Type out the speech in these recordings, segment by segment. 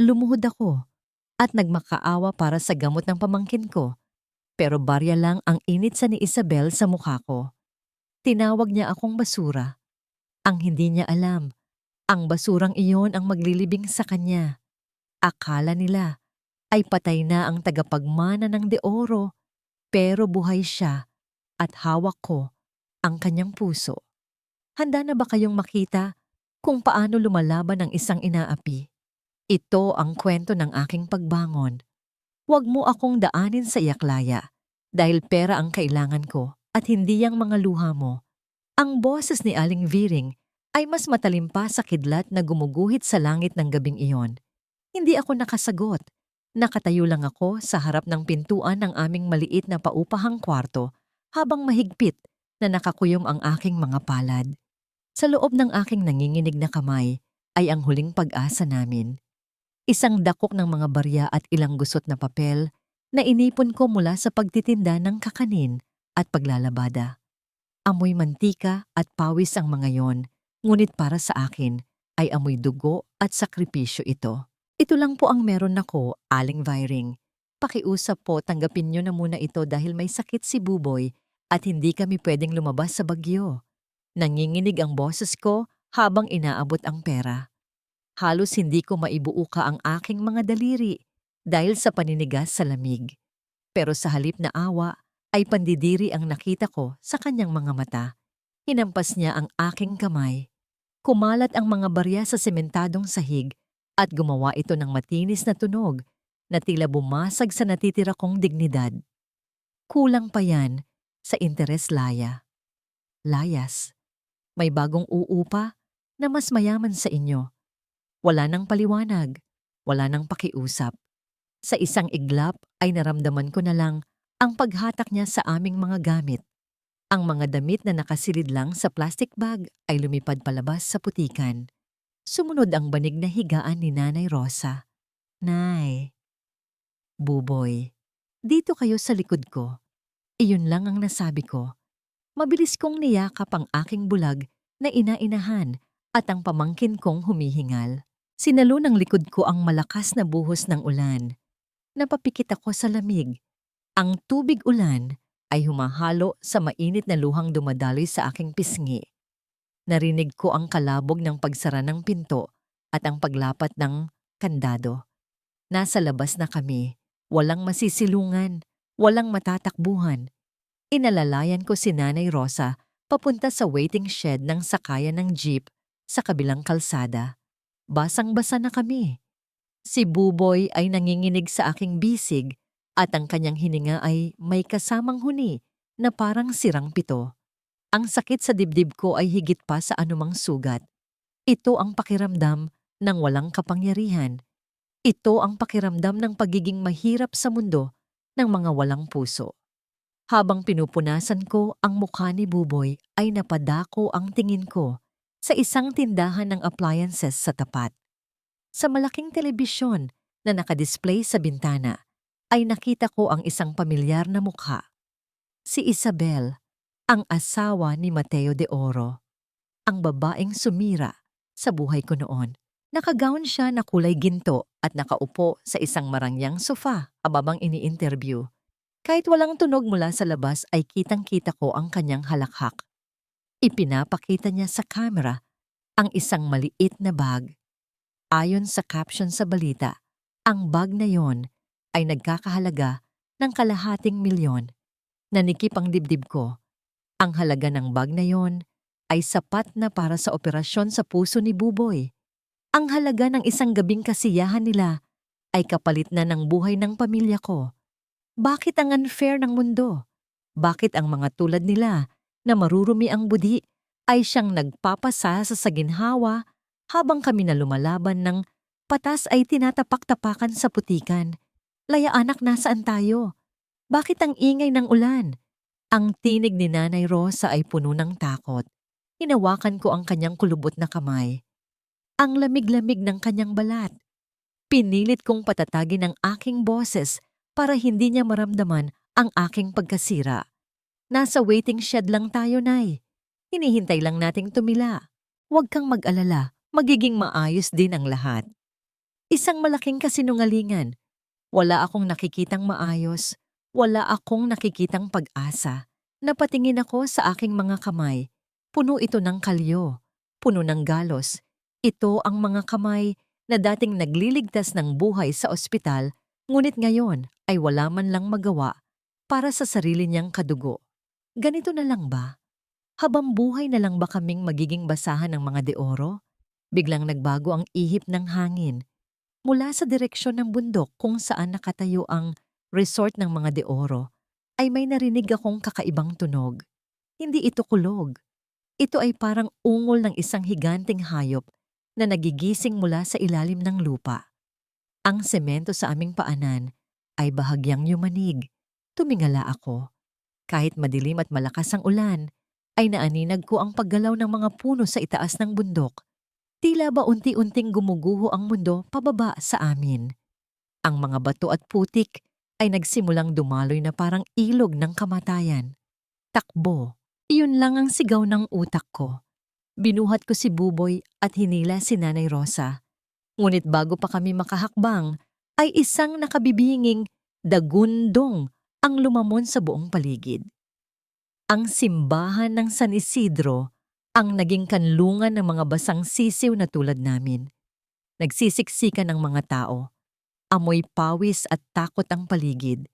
Lumuhod ako at nagmakaawa para sa gamot ng pamangkin ko, pero barya lang ang init sa ni Isabel sa mukha ko. Tinawag niya akong basura. Ang hindi niya alam, ang basurang iyon ang maglilibing sa kanya. Akala nila ay patay na ang tagapagmana ng De Oro, pero buhay siya at hawak ko ang kanyang puso. Handa na ba kayong makita kung paano lumalaban ang isang inaapi? Ito ang kwento ng aking pagbangon. Huwag mo akong daanin sa iyaklaya dahil pera ang kailangan ko at hindi ang mga luha mo. Ang boses ni Aling Viring ay mas matalim pa sa kidlat na gumuguhit sa langit ng gabing iyon. Hindi ako nakasagot. Nakatayo lang ako sa harap ng pintuan ng aming maliit na paupahang kwarto habang mahigpit na nakakuyom ang aking mga palad. Sa loob ng aking nanginginig na kamay ay ang huling pag-asa namin. Isang dakok ng mga barya at ilang gusot na papel na inipon ko mula sa pagtitinda ng kakanin at paglalabada. Amoy mantika at pawis ang mga yon, ngunit para sa akin ay amoy dugo at sakripisyo ito. Ito lang po ang meron ako, Aling Viring. Pakiusap po, tanggapin niyo na muna ito dahil may sakit si Buboy at hindi kami pwedeng lumabas sa bagyo. Nanginginig ang boses ko habang inaabot ang pera. Halos hindi ko maibuuka ang aking mga daliri dahil sa paninigas sa lamig. Pero sa halip na awa ay pandidiri ang nakita ko sa kanyang mga mata. Hinampas niya ang aking kamay. Kumalat ang mga barya sa sementadong sahig at gumawa ito ng matinis na tunog na tila bumasag sa natitira kong dignidad. Kulang pa yan sa interes layas. May bagong uupa na mas mayaman sa inyo. Wala nang paliwanag, wala nang pakiusap. Sa isang iglap ay naramdaman ko na lang ang paghatak niya sa aming mga gamit. Ang mga damit na nakasilid lang sa plastic bag ay lumipad palabas sa putikan. Sumunod ang banig na higaan ni Nanay Rosa. Nay, Buboy, dito kayo sa likod ko. Iyon lang ang nasabi ko. Mabilis kong niyakap ang aking bulag na inainahan at ang pamangkin kong humihingal. Sinalo ng likod ko ang malakas na buhos ng ulan. Napapikit ako sa lamig. Ang tubig ulan ay humahalo sa mainit na luhang dumadaloy sa aking pisngi. Narinig ko ang kalabog ng pagsara ng pinto at ang paglapat ng kandado. Nasa labas na kami. Walang masisilungan, walang matatakbuhan. Inalalayan ko si Nanay Rosa papunta sa waiting shed ng sakayan ng jeep sa kabilang kalsada. Basang-basa na kami. Si Buboy ay nanginginig sa aking bisig at ang kanyang hininga ay may kasamang huni na parang sirang pito. Ang sakit sa dibdib ko ay higit pa sa anumang sugat. Ito ang pakiramdam ng walang kapangyarihan. Ito ang pakiramdam ng pagiging mahirap sa mundo ng mga walang puso. Habang pinupunasan ko ang mukha ni Buboy ay napadako ang tingin ko sa isang tindahan ng appliances sa tapat. Sa malaking telebisyon na nakadisplay sa bintana ay nakita ko ang isang pamilyar na mukha. Si Isabel, ang asawa ni Mateo De Oro. Ang babaeng sumira sa buhay ko noon. Nakagown siya na kulay ginto at nakaupo sa isang marangyang sofa habang ini-interview. Kahit walang tunog mula sa labas ay kitang-kita ko ang kanyang halakhak. Ipinapakita niya sa camera ang isang maliit na bag. Ayon sa caption sa balita, ang bag na yon ay nagkakahalaga ng ₱250,000. Nanikip ang dibdib ko. Ang halaga ng bag na yon ay sapat na para sa operasyon sa puso ni Buboy. Ang halaga ng isang gabing kasiyahan nila ay kapalit na ng buhay ng pamilya ko. Bakit ang unfair ng mundo? Bakit ang mga tulad nila na marurumi ang budi ay siyang nagpapasa sa saginhawa habang kami na lumalaban ng patas ay tinatapak-tapakan sa putikan? Laya anak, nasaan tayo? Bakit ang ingay ng ulan? Ang tinig ni Nanay Rosa ay puno ng takot. Hinawakan ko ang kanyang kulubot na kamay. Ang lamig-lamig ng kanyang balat. Pinilit kong patatagin ang aking boses para hindi niya maramdaman ang aking pagkasira. Nasa waiting shed lang tayo, Nay. Hinihintay lang nating tumila. Huwag kang mag-alala, magiging maayos din ang lahat. Isang malaking kasinungalingan. Wala akong nakikitang maayos. Wala akong nakikitang pag-asa. Napatingin ako sa aking mga kamay. Puno ito ng kalyo. Puno ng galos. Ito ang mga kamay na dating nagliligtas ng buhay sa ospital, ngunit ngayon ay wala man lang magawa para sa sarili niyang kadugo. Ganito na lang ba? Habang buhay na lang ba kaming magiging basahan ng mga de-oro? Biglang nagbago ang ihip ng hangin. Mula sa direksyon ng bundok kung saan nakatayo ang resort ng mga de-oro, ay may narinig akong kakaibang tunog. Hindi ito kulog. Ito ay parang ungol ng isang higanting hayop na nagigising mula sa ilalim ng lupa. Ang semento sa aming paanan ay bahagyang yumanig. Tumingala ako. Kahit madilim at malakas ang ulan, ay naaninag ko ang paggalaw ng mga puno sa itaas ng bundok. Tila ba unti-unting gumuguho ang mundo pababa sa amin. Ang mga bato at putik ay nagsimulang dumaloy na parang ilog ng kamatayan. Takbo. Iyon lang ang sigaw ng utak ko. Binuhat ko si Buboy at hinila si Nanay Rosa. Ngunit bago pa kami makahakbang, ay isang nakabibinging dagundong ang lumamon sa buong paligid. Ang simbahan ng San Isidro ang naging kanlungan ng mga basang sisiw na tulad namin. Nagsisiksikan ng mga tao. Amoy pawis at takot ang paligid.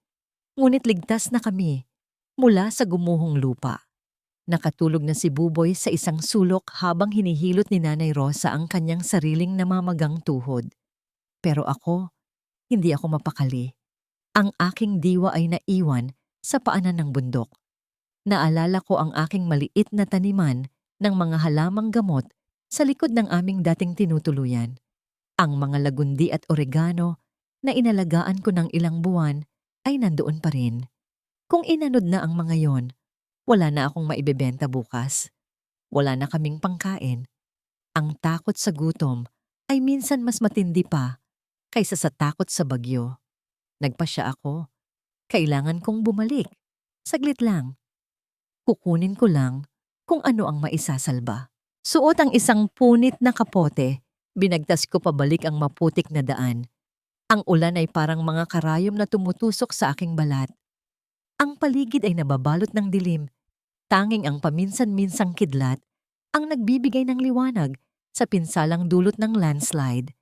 Ngunit ligtas na kami mula sa gumuhong lupa. Nakatulog na si Buboy sa isang sulok habang hinihilot ni Nanay Rosa ang kanyang sariling namamagang tuhod. Pero ako, hindi ako mapakali. Ang aking diwa ay naiwan sa paanan ng bundok. Naalala ko ang aking maliit na taniman ng mga halamang gamot sa likod ng aming dating tinutuluyan. Ang mga lagundi at oregano na inalagaan ko ng ilang buwan ay nandoon pa rin. Kung inanod na ang mga yon, wala na akong maibebenta bukas. Wala na kaming pangkain. Ang takot sa gutom ay minsan mas matindi pa kaysa sa takot sa bagyo. Nagpasya ako. Kailangan kong bumalik. Saglit lang. Kukunin ko lang kung ano ang maisasalba. Suot ang isang punit na kapote. Binagtas ko pabalik ang maputik na daan. Ang ulan ay parang mga karayom na tumutusok sa aking balat. Ang paligid ay nababalot ng dilim. Tanging ang paminsan-minsang kidlat ang nagbibigay ng liwanag sa pinsalang dulot ng landslide.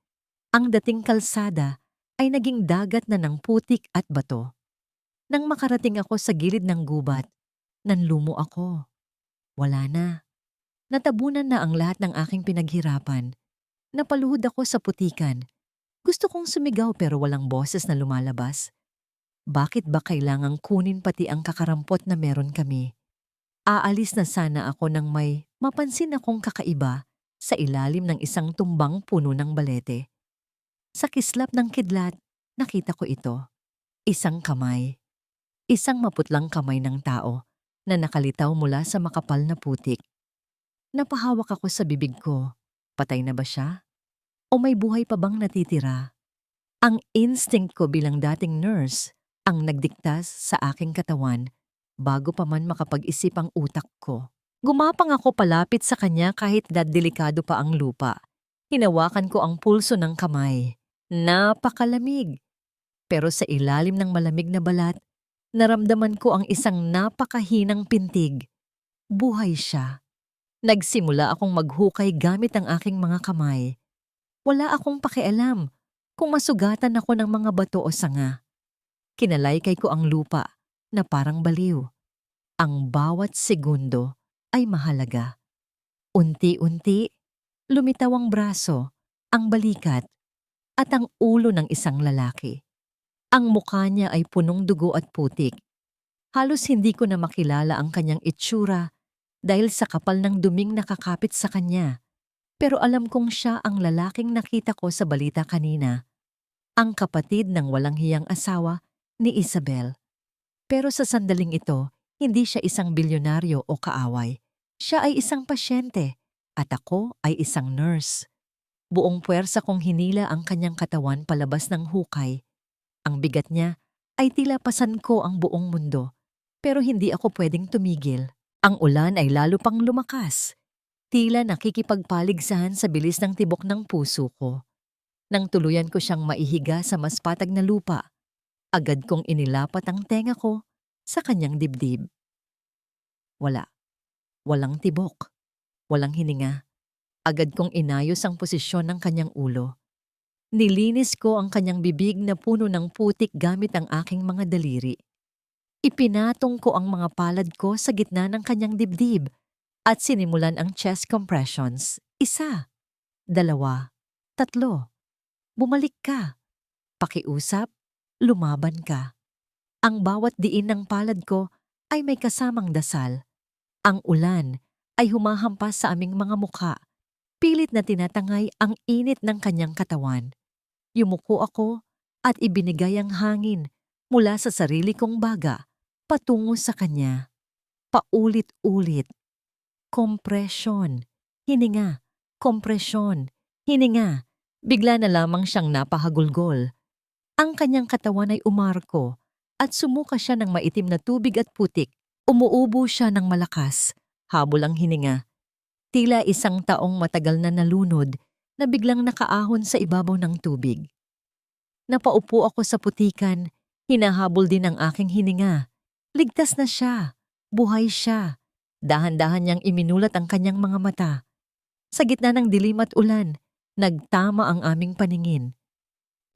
Ang dating kalsada ay naging dagat na ng putik at bato. Nang makarating ako sa gilid ng gubat, nanlumo ako. Wala na. Natabunan na ang lahat ng aking pinaghirapan. Napaluhod ako sa putikan. Gusto kong sumigaw pero walang boses na lumalabas. Bakit ba kailangang kunin pati ang kakarampot na meron kami? Aalis na sana ako nang may mapansin akong kakaiba sa ilalim ng isang tumbang puno ng balete. Sa kislap ng kidlat, nakita ko ito. Isang kamay. Isang maputlang kamay ng tao na nakalitaw mula sa makapal na putik. Napahawak ako sa bibig ko. Patay na ba siya? O may buhay pa bang natitira? Ang instinct ko bilang dating nurse ang nagdiktas sa aking katawan bago pa man makapag-isip ang utak ko. Gumapang ako palapit sa kanya kahit delikado pa ang lupa. Hinawakan ko ang pulso ng kamay. Napakalamig. Pero sa ilalim ng malamig na balat, naramdaman ko ang isang napakahinang pintig. Buhay siya. Nagsimula akong maghukay gamit ang aking mga kamay. Wala akong pakialam kung masugatan ako ng mga bato o sanga. Kinalaykay ko ang lupa na parang baliw. Ang bawat segundo ay mahalaga. Unti-unti, lumitaw ang braso, ang balikat, at ang ulo ng isang lalaki. Ang mukha niya ay punong dugo at putik. Halos hindi ko na makilala ang kanyang itsura dahil sa kapal ng duming nakakapit sa kanya. Pero alam kong siya ang lalaking nakita ko sa balita kanina. Ang kapatid ng walang hiyang asawa ni Isabel. Pero sa sandaling ito, hindi siya isang bilyonaryo o kaaway. Siya ay isang pasyente at ako ay isang nurse. Buong puwersa kong hinila ang kanyang katawan palabas ng hukay. Ang bigat niya ay tila pasan ko ang buong mundo. Pero hindi ako pwedeng tumigil. Ang ulan ay lalo pang lumakas. Tila nakikipagpaligsahan sa bilis ng tibok ng puso ko. Nang tuluyan ko siyang maihiga sa mas patag na lupa, agad kong inilapat ang tenga ko sa kanyang dibdib. Wala. Walang tibok. Walang hininga. Agad kong inayos ang posisyon ng kanyang ulo. Nilinis ko ang kanyang bibig na puno ng putik gamit ang aking mga daliri. Ipinatong ko ang mga palad ko sa gitna ng kanyang dibdib at sinimulan ang chest compressions. 1, 2, 3. Bumalik ka. Pakiusap, lumaban ka. Ang bawat diin ng palad ko ay may kasamang dasal. Ang ulan ay humahampas sa aming mga mukha. Pilit na tinatangay ang init ng kanyang katawan. Yumuko ako at ibinigay ang hangin mula sa sarili kong baga patungo sa kanya. Paulit-ulit. Kompresyon. Hininga. Kompresyon. Hininga. Bigla na lamang siyang napahagulgol. Ang kanyang katawan ay umarko at sumuka siya ng maitim na tubig at putik. Umuubo siya ng malakas. Habol ang hininga. Tila isang taong matagal na nalunod na biglang nakaahon sa ibabaw ng tubig. Napaupo ako sa putikan, hinahabol din ang aking hininga. Ligtas na siya, buhay siya. Dahan-dahan niyang iminulat ang kanyang mga mata. Sa gitna ng dilim at ulan, nagtama ang aming paningin.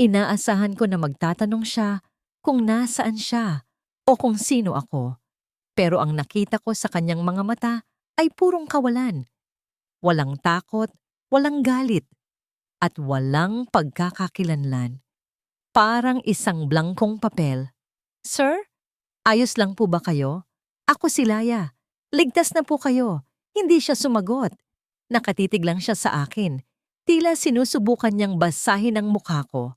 Inaasahan ko na magtatanong siya kung nasaan siya o kung sino ako. Pero ang nakita ko sa kanyang mga mata ay purong kawalan. Walang takot, walang galit, at walang pagkakakilanlan. Parang isang blangkong papel. Sir, ayos lang po ba kayo? Ako si Laya. Ligtas na po kayo. Hindi siya sumagot. Nakatitig lang siya sa akin. Tila sinusubukan niyang basahin ang mukha ko.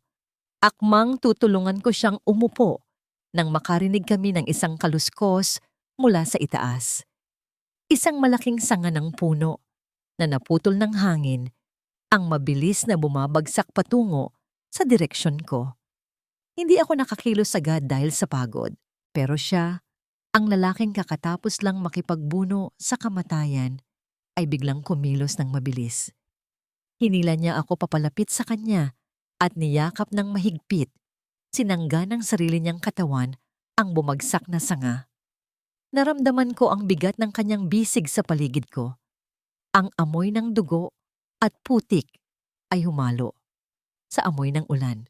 Akmang tutulungan ko siyang umupo nang makarinig kami ng isang kaluskos mula sa itaas. Isang malaking sanga ng puno na naputol ng hangin ang mabilis na bumabagsak patungo sa direksyon ko. Hindi ako nakakilos agad dahil sa pagod, pero siya, ang lalaking kakatapos lang makipagbuno sa kamatayan, ay biglang kumilos ng mabilis. Hinila niya ako papalapit sa kanya at niyakap ng mahigpit. Sinangga ng sarili niyang katawan ang bumagsak na sanga. Naramdaman ko ang bigat ng kanyang bisig sa paligid ko. Ang amoy ng dugo at putik ay humalo sa amoy ng ulan.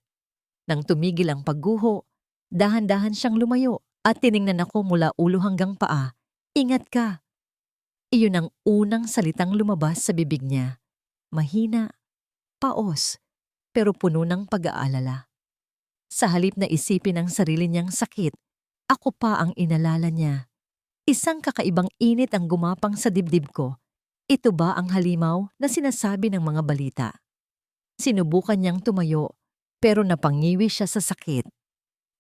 Nang tumigil ang pagguho, dahan-dahan siyang lumayo at tiningnan ako mula ulo hanggang paa. Ingat ka! Iyon ang unang salitang lumabas sa bibig niya. Mahina, paos, pero puno ng pag-aalala. Sa halip na isipin ang sarili niyang sakit, ako pa ang inalala niya. Isang kakaibang init ang gumapang sa dibdib ko. Ito ba ang halimaw na sinasabi ng mga balita? Sinubukan niyang tumayo, pero napangiwi siya sa sakit.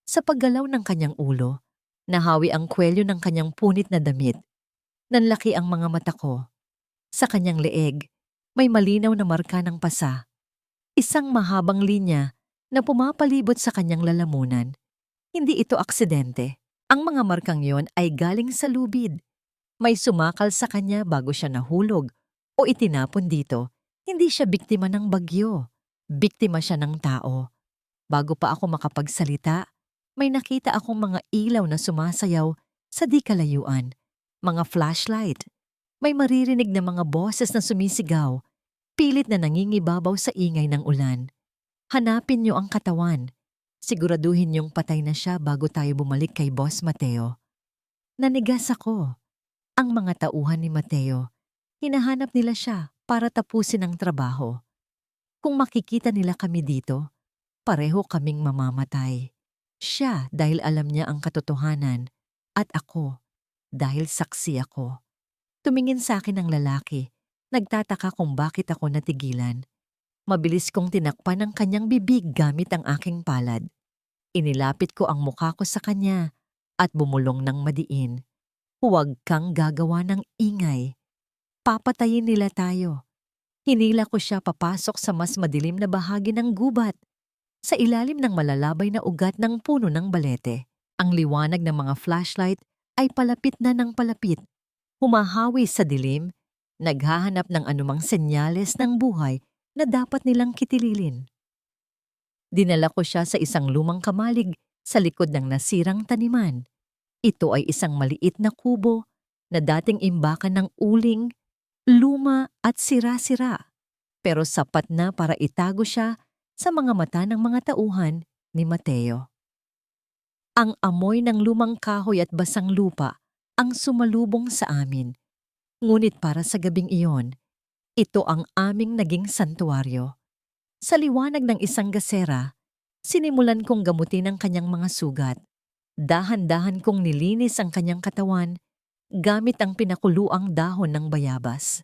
Sa paggalaw ng kanyang ulo, nahawi ang kwelyo ng kanyang punit na damit. Nanlaki ang mga mata ko. Sa kanyang leeg, may malinaw na marka ng pasa. Isang mahabang linya na pumapalibot sa kanyang lalamunan. Hindi ito aksidente. Ang mga markang yon ay galing sa lubid. May sumakal sa kanya bago siya nahulog o itinapon dito. Hindi siya biktima ng bagyo. Biktima siya ng tao. Bago pa ako makapagsalita, may nakita akong mga ilaw na sumasayaw sa di kalayuan. Mga flashlight. May maririnig na mga boses na sumisigaw. Pilit na nangingibabaw sa ingay ng ulan. Hanapin niyo ang katawan. Siguraduhin niyong patay na siya bago tayo bumalik kay Boss Mateo. Nanigas ako. Ang mga tauhan ni Mateo, hinahanap nila siya para tapusin ang trabaho. Kung makikita nila kami dito, pareho kaming mamamatay. Siya dahil alam niya ang katotohanan at ako dahil saksi ako. Tumingin sa akin ang lalaki, nagtataka kung bakit ako natigilan. Mabilis kong tinakpan ang kanyang bibig gamit ang aking palad. Inilapit ko ang mukha ko sa kanya at bumulong ng madiin. Huwag kang gagawa ng ingay. Papatayin nila tayo. Hinila ko siya papasok sa mas madilim na bahagi ng gubat. Sa ilalim ng malalabay na ugat ng puno ng balete, ang liwanag ng mga flashlight ay palapit na ng palapit. Humahawi sa dilim, naghahanap ng anumang senyales ng buhay na dapat nilang kitililin. Dinala ko siya sa isang lumang kamalig sa likod ng nasirang taniman. Ito ay isang maliit na kubo na dating imbakan ng uling, luma at sira-sira. Pero sapat na para itago siya sa mga mata ng mga tauhan ni Mateo. Ang amoy ng lumang kahoy at basang lupa ang sumalubong sa amin. Ngunit para sa gabing iyon, ito ang aming naging santuaryo. Sa liwanag ng isang gasera, sinimulan kong gamutin ang kanyang mga sugat. Dahan-dahan kong nilinis ang kanyang katawan gamit ang pinakuluang dahon ng bayabas.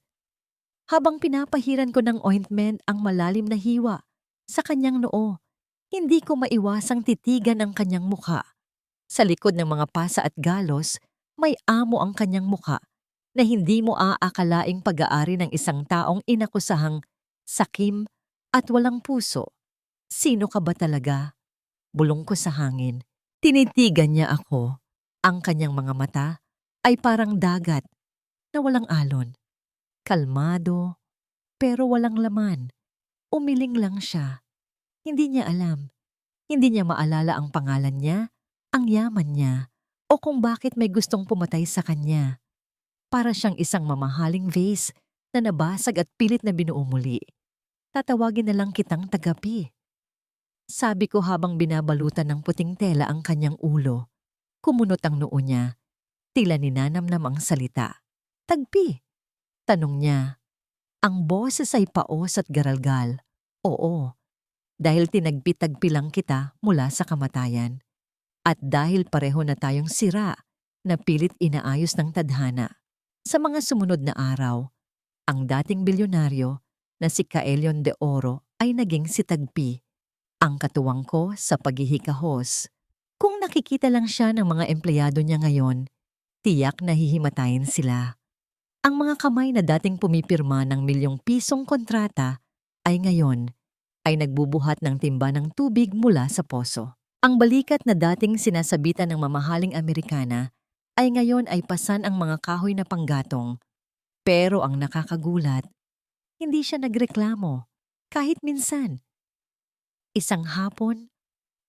Habang pinapahiran ko ng ointment ang malalim na hiwa sa kanyang noo, hindi ko maiwasang titigan ang kanyang mukha. Sa likod ng mga pasa at galos, may amo ang kanyang mukha na hindi mo aakalaing pag-aari ng isang taong inakusahang sakim at walang puso. Sino ka ba talaga? Bulong ko sa hangin. Tinitigan niya ako. Ang kanyang mga mata ay parang dagat na walang alon. Kalmado, pero walang laman. Umiling lang siya. Hindi niya alam. Hindi niya maalala ang pangalan niya, ang yaman niya, o kung bakit may gustong pumatay sa kanya. Para siyang isang mamahaling vase na nabasag at pilit na binuo muli. Tatawagin na lang kitang tagapi. Sabi ko habang binabalutan ng puting tela ang kanyang ulo. Kumunot ang noo niya. Tila ninanamnam ang salita. Tagpi. Tanong niya. Ang boses ay paos at garalgal. Oo, dahil tinagpi-tagpi lang kita mula sa kamatayan. At dahil pareho na tayong sira na pilit inaayos ng tadhana. Sa mga sumunod na araw, ang dating bilyonaryo na si Caelion de Oro ay naging si Tagpi, ang katuwang ko sa paghihikahos. Kung nakikita lang siya ng mga empleyado niya ngayon, tiyak na hihimatayin sila. Ang mga kamay na dating pumipirma ng milyong-pisong kontrata ay ngayon ay nagbubuhat ng timba ng tubig mula sa poso. Ang balikat na dating sinasabitan ng mamahaling Amerikana ay ngayon ay pasan ang mga kahoy na panggatong. Pero ang nakakagulat, hindi siya nagreklamo kahit minsan. Isang hapon,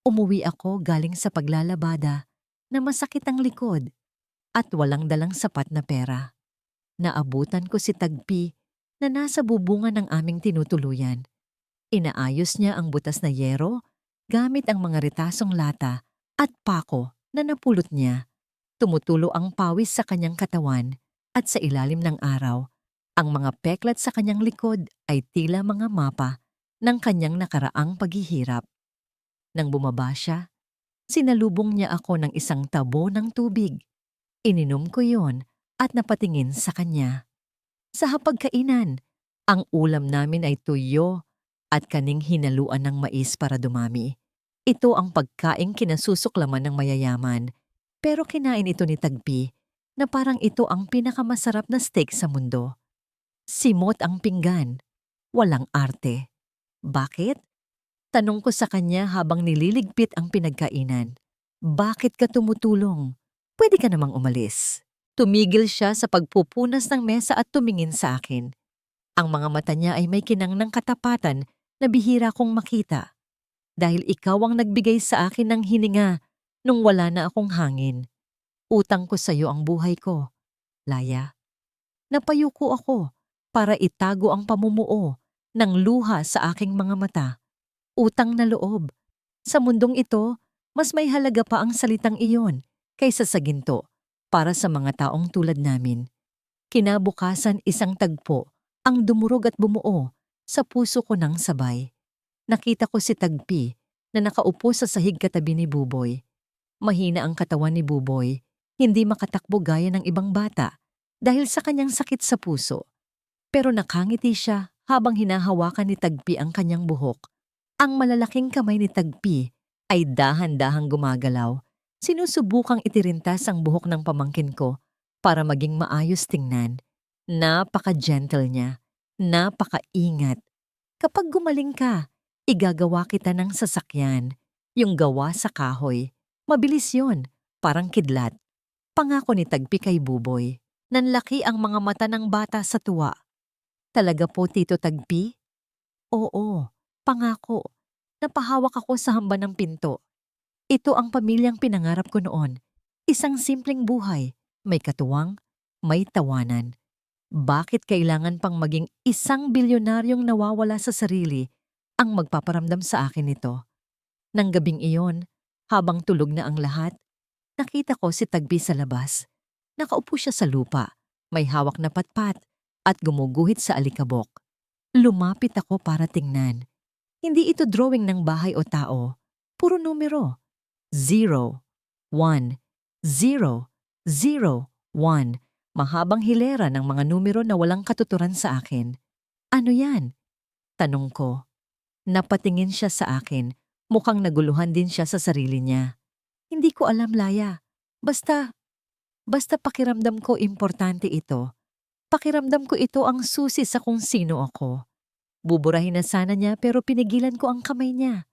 umuwi ako galing sa paglalabada na masakit ang likod at walang dalang sapat na pera. Naabutan ko si Tagpi na nasa bubungan ng aming tinutuluyan. Inaayos niya ang butas na yero gamit ang mga retasong lata at pako na napulot niya. Tumutulo ang pawis sa kanyang katawan at sa ilalim ng araw, ang mga peklat sa kanyang likod ay tila mga mapa ng kanyang nakaraang paghihirap. Nang bumaba siya, sinalubong niya ako ng isang tabo ng tubig. Ininom ko yon at napatingin sa kanya. Sa hapagkainan, ang ulam namin ay tuyo at kaning hinaluan ng mais para dumami. Ito ang pagkaing kinasusuklaman ng mayayaman, pero kinain ito ni Tagpi na parang ito ang pinakamasarap na steak sa mundo. Simot ang pinggan, walang arte. Bakit? Tanong ko sa kanya habang nililigpit ang pinagkainan. Bakit ka tumutulong? Pwede ka namang umalis. Tumigil siya sa pagpupunas ng mesa at tumingin sa akin. Ang mga mata niya ay may kinang ng katapatan na bihira kong makita. Dahil ikaw ang nagbigay sa akin ng hininga nung wala na akong hangin. Utang ko sa iyo ang buhay ko, Laya. Napayuko ako para itago ang pamumuo ng luha sa aking mga mata. Utang na loob. Sa mundong ito, mas may halaga pa ang salitang iyon kaysa sa ginto para sa mga taong tulad namin. Kinabukasan isang tagpo ang dumurog at bumuo sa puso ko ng sabay. Nakita ko si Tagpi na nakaupo sa sahig katabi ni Buboy. Mahina ang katawan ni Buboy, hindi makatakbo gaya ng ibang bata dahil sa kanyang sakit sa puso. Pero nakangiti siya habang hinahawakan ni Tagpi ang kanyang buhok. Ang malalaking kamay ni Tagpi ay dahan-dahang gumagalaw. Sinusubukang itirintas ang buhok ng pamangkin ko para maging maayos tingnan. Napaka-gentle niya, napaka-ingat. Kapag gumaling ka, igagawa kita ng sasakyan, yung gawa sa kahoy. Mabilis yon, parang kidlat. Pangako ni Tagpi kay Buboy. Nanlaki ang mga mata ng bata sa tuwa. Talaga po, Tito Tagpi? Oo, pangako. Napahawak ako sa hamba ng pinto. Ito ang pamilyang pinangarap ko noon. Isang simpleng buhay, may katuwang, may tawanan. Bakit kailangan pang maging isang bilyonaryong nawawala sa sarili ang magpaparamdam sa akin nito? Nang gabing iyon, habang tulog na ang lahat, nakita ko si Tagpi sa labas. Nakaupo siya sa lupa, may hawak na patpat at gumuguhit sa alikabok. Lumapit ako para tingnan. Hindi ito drawing ng bahay o tao. Puro numero. 0, 1, 0, 0, 1. Mahabang hilera ng mga numero na walang katuturan sa akin. Ano yan? Tanong ko. Napatingin siya sa akin. Mukhang naguluhan din siya sa sarili niya. Hindi ko alam, Laya. Basta pakiramdam ko importante ito. Pakiramdam ko ito ang susi sa kung sino ako. Buburahin na sana niya pero pinigilan ko ang kamay niya.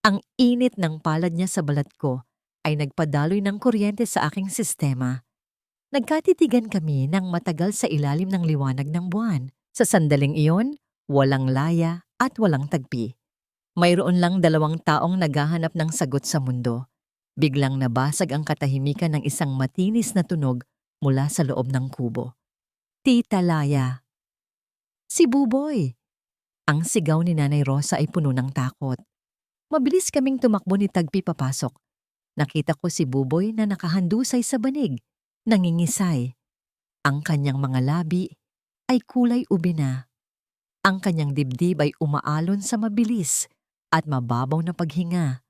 Ang init ng palad niya sa balat ko ay nagpadaloy ng kuryente sa aking sistema. Nagkatitigan kami ng matagal sa ilalim ng liwanag ng buwan. Sa sandaling iyon, walang Laya at walang Tagpi. Mayroon lang dalawang taong naghahanap ng sagot sa mundo. Biglang nabasag ang katahimikan ng isang matinis na tunog mula sa loob ng kubo. Tita Laya. Si Buboy! Ang sigaw ni Nanay Rosa ay puno ng takot. Mabilis kaming tumakbo ni Tagpi papasok. Nakita ko si Buboy na nakahandusay sa banig, nangingisay. Ang kanyang mga labi ay kulay ube na. Ang kanyang dibdib ay umaalon sa mabilis at mababaw na paghinga.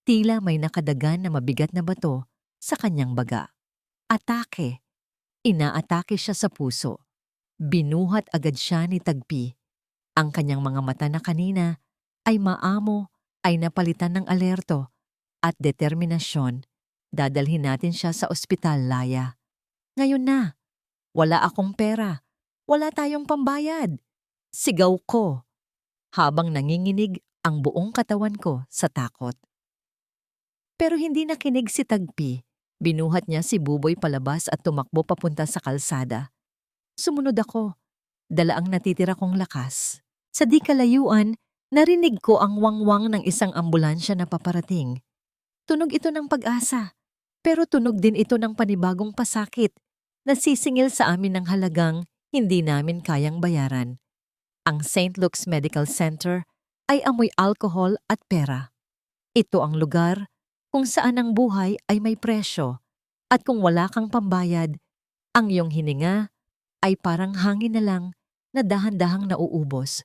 Tila may nakadagan na mabigat na bato sa kanyang baga. Atake. Inaatake siya sa puso. Binuhat agad siya ni Tagpi. Ang kanyang mga mata na kanina ay maamo ay napalitan ng alerto at determinasyon. Dadalhin natin siya sa ospital, Laya. Ngayon na. Wala akong pera. Wala tayong pambayad. Sigaw ko habang nanginginig ang buong katawan ko sa takot. Pero hindi nakinig si Tagpi. Binuhat niya si Buboy palabas at tumakbo papunta sa kalsada. Sumunod ako. Dala ang natitira kong lakas. Sa di kalayuan, narinig ko ang wangwang ng isang ambulansya na paparating. Tunog ito ng pag-asa, pero tunog din ito ng panibagong pasakit na sisingil sa amin ng halagang hindi namin kayang bayaran. Ang St. Luke's Medical Center ay amoy alkohol at pera. Ito ang lugar kung saan ang buhay ay may presyo at kung wala kang pambayad, ang iyong hininga ay parang hangin na lang na dahan-dahang nauubos.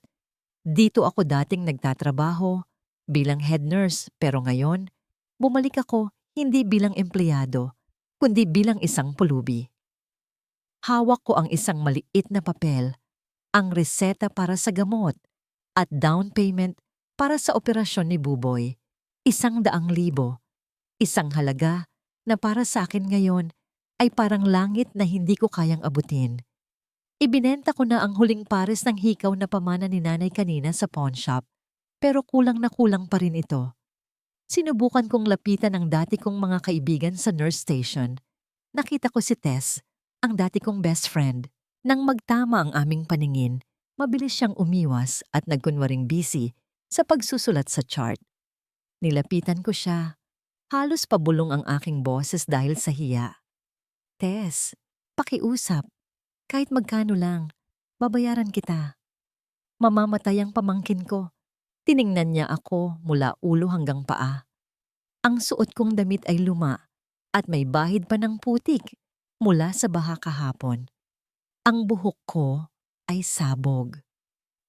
Dito ako dating nagtatrabaho bilang head nurse pero ngayon, bumalik ako hindi bilang empleyado, kundi bilang isang pulubi. Hawak ko ang isang maliit na papel, ang reseta para sa gamot at down payment para sa operasyon ni Buboy. 100,000. Isang halaga na para sa akin ngayon ay parang langit na hindi ko kayang abutin. Ibinenta ko na ang huling pares ng hikaw na pamana ni Nanay kanina sa pawn shop, pero kulang na kulang pa rin ito. Sinubukan kong lapitan ang dati kong mga kaibigan sa nurse station. Nakita ko si Tess, ang dati kong best friend. Nang magtama ang aming paningin, mabilis siyang umiwas at nagkunwaring busy sa pagsusulat sa chart. Nilapitan ko siya. Halos pabulong ang aking boses dahil sa hiya. Tess, pakiusap. Kahit magkano lang, babayaran kita. Mamamatay ang pamangkin ko. Tiningnan niya ako mula ulo hanggang paa. Ang suot kong damit ay luma at may bahid pa ng putik mula sa baha kahapon. Ang buhok ko ay sabog.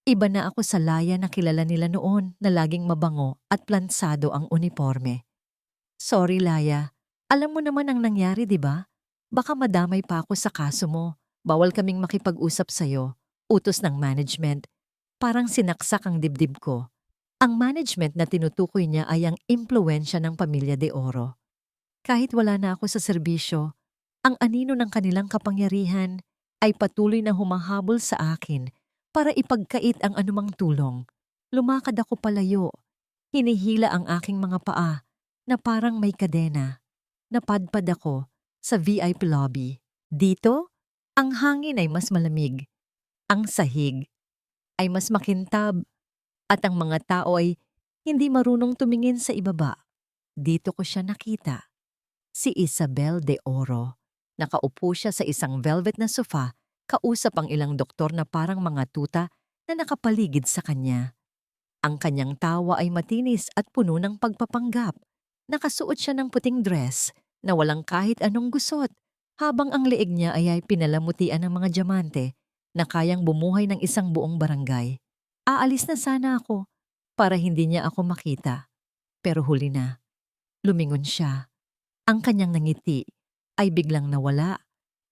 Iba na ako sa Laya na kilala nila noon na laging mabango at plansado ang uniforme. Sorry, Laya. Alam mo naman ang nangyari, di ba? Baka madamay pa ako sa kaso mo. Bawal kaming makipag-usap sa'yo. Utos ng management. Parang sinaksak ang dibdib ko. Ang management na tinutukoy niya ay ang impluwensya ng pamilya De Oro. Kahit wala na ako sa serbisyo, ang anino ng kanilang kapangyarihan ay patuloy na humahabol sa akin para ipagkait ang anumang tulong. Lumakad ako palayo. Hinihila ang aking mga paa na parang may kadena. Napadpad ako sa VIP lobby. Dito, ang hangin ay mas malamig. Ang sahig ay mas makintab at ang mga tao ay Hindi marunong tumingin sa ibaba. Dito ko siya nakita. Si Isabel de Oro. Nakaupo siya sa isang velvet na sofa, kausap ang ilang doktor na parang mga tuta na nakapaligid sa kanya. Ang kanyang tawa ay matinis at puno ng pagpapanggap. Nakasuot siya ng puting dress na walang kahit anong gusot, habang ang leeg niya ay pinalamutian ng mga diamante na kayang bumuhay ng isang buong barangay. Aalis na sana ako para hindi niya ako makita. Pero huli na, lumingon siya. Ang kanyang nangiti ay biglang nawala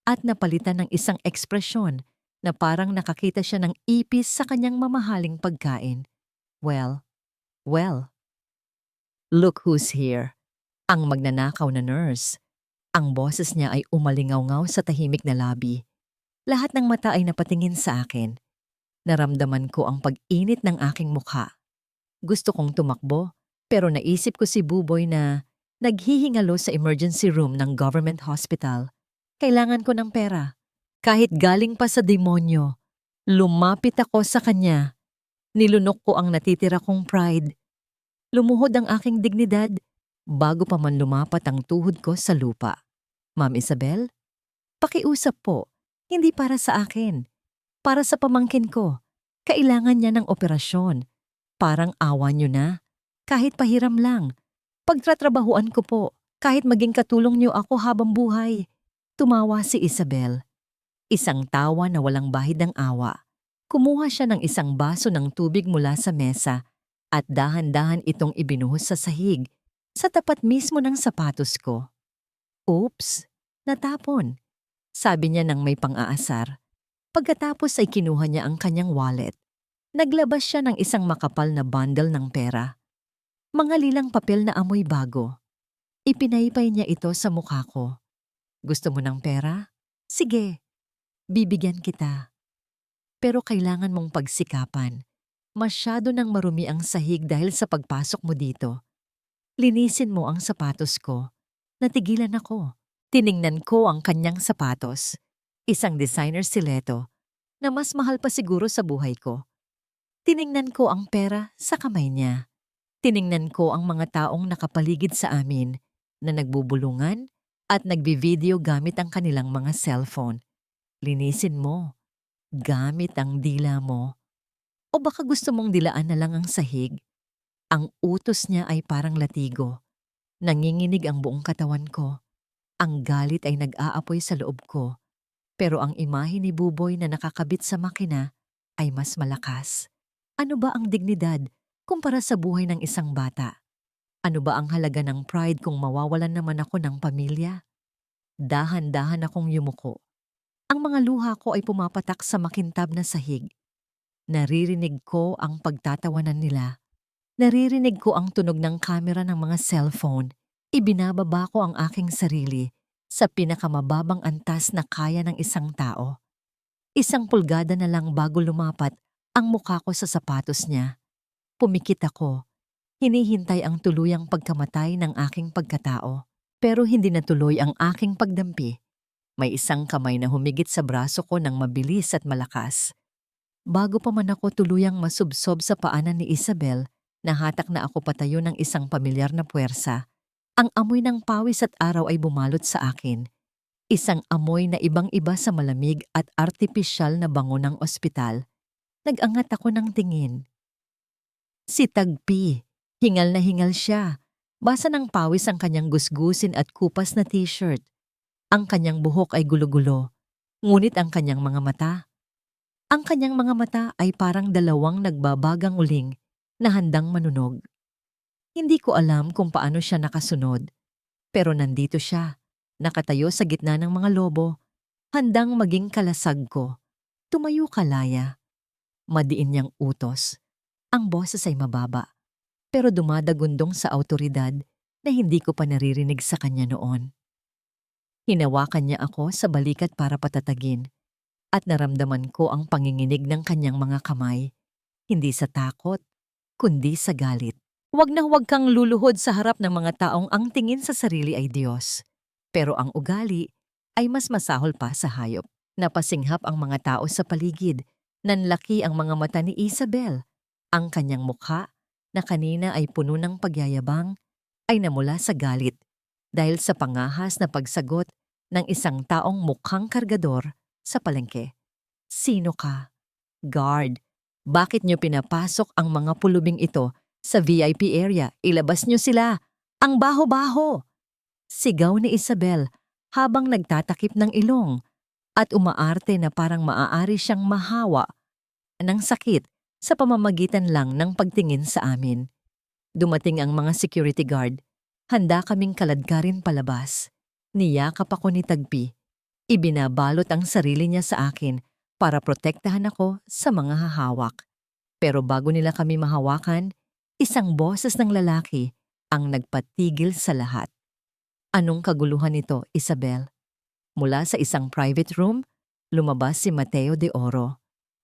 at napalitan ng isang ekspresyon na parang nakakita siya ng ipis sa kanyang mamahaling pagkain. Well, well. Look who's here. Ang magnanakaw na nurse. Ang boses niya ay umalingaw-ngaw sa tahimik na labi. Lahat ng mata ay napatingin sa akin. Naramdaman ko ang pag-init ng aking mukha. Gusto kong tumakbo, pero naisip ko si Buboy na naghihingalo sa emergency room ng government hospital. Kailangan ko ng pera. Kahit galing pa sa demonyo, lumapit ako sa kanya. Nilunok ko ang natitira kong pride. Lumuhod ang aking dignidad bago pa man lumapat ang tuhod ko sa lupa. Ma'am Isabel, pakiusap po, hindi para sa akin. Para sa pamangkin ko. Kailangan niya ng operasyon. Parang awa niyo na. Kahit pahiram lang. Pagtatrabahuan ko po, kahit maging katulong niyo ako habang buhay. Tumawa si Isabel. Isang tawa na walang bahid ng awa. Kumuha siya ng isang baso ng tubig mula sa mesa at dahan-dahan itong ibinuhos sa sahig, sa tapat mismo ng sapatos ko. Oops, natapon, sabi niya nang may pang-aasar. Pagkatapos ay kinuha niya ang kanyang wallet. Naglabas siya ng isang makapal na bundle ng pera. Mga lilang papel na amoy bago. Ipinaypay niya ito sa mukha ko. Gusto mo ng pera? Sige, bibigyan kita. Pero kailangan mong pagsikapan. Masyado nang marumi ang sahig dahil sa pagpasok mo dito. Linisin mo ang sapatos ko. Natigilan ako. Tiningnan ko ang kanyang sapatos. Isang designer stiletto na mas mahal pa siguro sa buhay ko. Tiningnan ko ang pera sa kamay niya. Tiningnan ko ang mga taong nakapaligid sa amin na nagbubulungan at nagbi-video gamit ang kanilang mga cellphone. Linisin mo. Gamit ang dila mo. O baka gusto mong dilaan na lang ang sahig? Ang utos niya ay parang latigo. Nanginginig ang buong katawan ko. Ang galit ay nag-aapoy sa loob ko. Pero ang imahe ni Buboy na nakakabit sa makina ay mas malakas. Ano ba ang dignidad kumpara sa buhay ng isang bata? Ano ba ang halaga ng pride kung mawawalan naman ako ng pamilya? Dahan-dahan akong yumuko. Ang mga luha ko ay pumapatak sa makintab na sahig. Naririnig ko ang pagtatawanan nila. Naririnig ko ang tunog ng kamera ng mga cellphone. Ibinababa ko ang aking sarili sa pinakamababang antas na kaya ng isang tao. 1 pulgada na lang bago lumapat ang mukha ko sa sapatos niya. Pumikit ako. Hinihintay ang tuluyang pagkamatay ng aking pagkatao. Pero hindi natuloy ang aking pagdampi. May isang kamay na humigit sa braso ko ng mabilis at malakas. Bago pa man ako tuluyang masubsob sa paanan ni Isabel, nahatak na ako patayo ng isang pamilyar na puwersa. Ang amoy ng pawis at araw ay bumalot sa akin. Isang amoy na ibang-iba sa malamig at artipisyal na bango ng ospital. Nag-angat ako ng tingin. Si Tagpi, hingal na hingal siya. Basa ng pawis ang kanyang gusgusin at kupas na t-shirt. Ang kanyang buhok ay gulo-gulo, ngunit ang kanyang mga mata. Ang kanyang mga mata ay parang dalawang nagbabagang uling na handang manunog. Hindi ko alam kung paano siya nakasunod, pero nandito siya, nakatayo sa gitna ng mga lobo, handang maging kalasag ko. Tumayo ka, Laya. Madiin niyang utos. Ang boses ay mababa, pero dumadagundong sa awtoridad na hindi ko pa naririnig sa kanya noon. Hinawakan niya ako sa balikat para patatagin at naramdaman ko ang panginginig ng kanyang mga kamay, hindi sa takot, kundi sa galit. Huwag na huwag kang luluhod sa harap ng mga taong ang tingin sa sarili ay Diyos. Pero ang ugali ay mas masahol pa sa hayop. Napasinghap ang mga tao sa paligid. Nanlaki ang mga mata ni Isabel. Ang kanyang mukha na kanina ay puno ng pagyayabang ay namula sa galit dahil sa pangahas na pagsagot ng isang taong mukhang kargador sa palengke. Sino ka? Guard, bakit nyo pinapasok ang mga pulubing ito sa VIP area? Ilabas nyo sila! Ang baho-baho! Sigaw ni Isabel habang nagtatakip ng ilong at umaarte na parang maaari siyang mahawa ng sakit sa pamamagitan lang ng pagtingin sa amin. Dumating ang mga security guard. Handa kaming kaladkarin palabas. Niyakap ako ni Tagpi. Ibinabalot ang sarili niya sa akin para protektahan ako sa mga hahawak. Pero bago nila kami mahawakan, isang boses ng lalaki ang nagpatigil sa lahat. Anong kaguluhan ito, Isabel? Mula sa isang private room, lumabas si Mateo de Oro,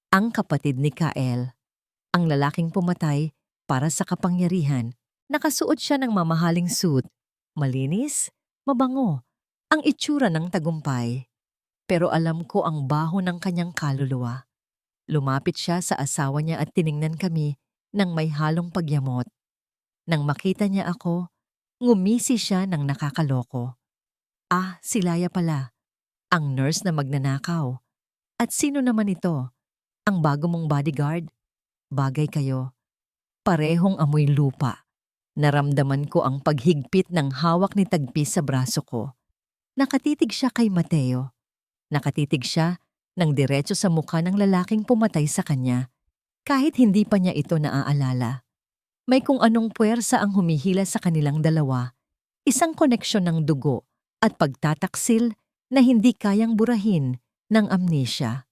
ang kapatid ni Kael. Ang lalaking pumatay para sa kapangyarihan. Nakasuot siya ng mamahaling suit. Malinis, mabango, ang itsura ng tagumpay. Pero alam ko ang baho ng kanyang kaluluwa. Lumapit siya sa asawa niya at tiningnan kami ng may halong pagyamot. Nang makita niya ako, ngumisi siya ng nakakaloko. Ah, si Laya pala, ang nurse na magnanakaw. At sino naman ito? Ang bago mong bodyguard? Bagay kayo. Parehong amoy lupa. Naramdaman ko ang paghigpit ng hawak ni Tagpi sa braso ko. Nakatitig siya kay Mateo. Nakatitig siya ng diretso sa mukha ng lalaking pumatay sa kanya, kahit hindi pa niya ito naaalala. May kung anong puwersa ang humihila sa kanilang dalawa, isang koneksyon ng dugo at pagtataksil na hindi kayang burahin ng amnesia.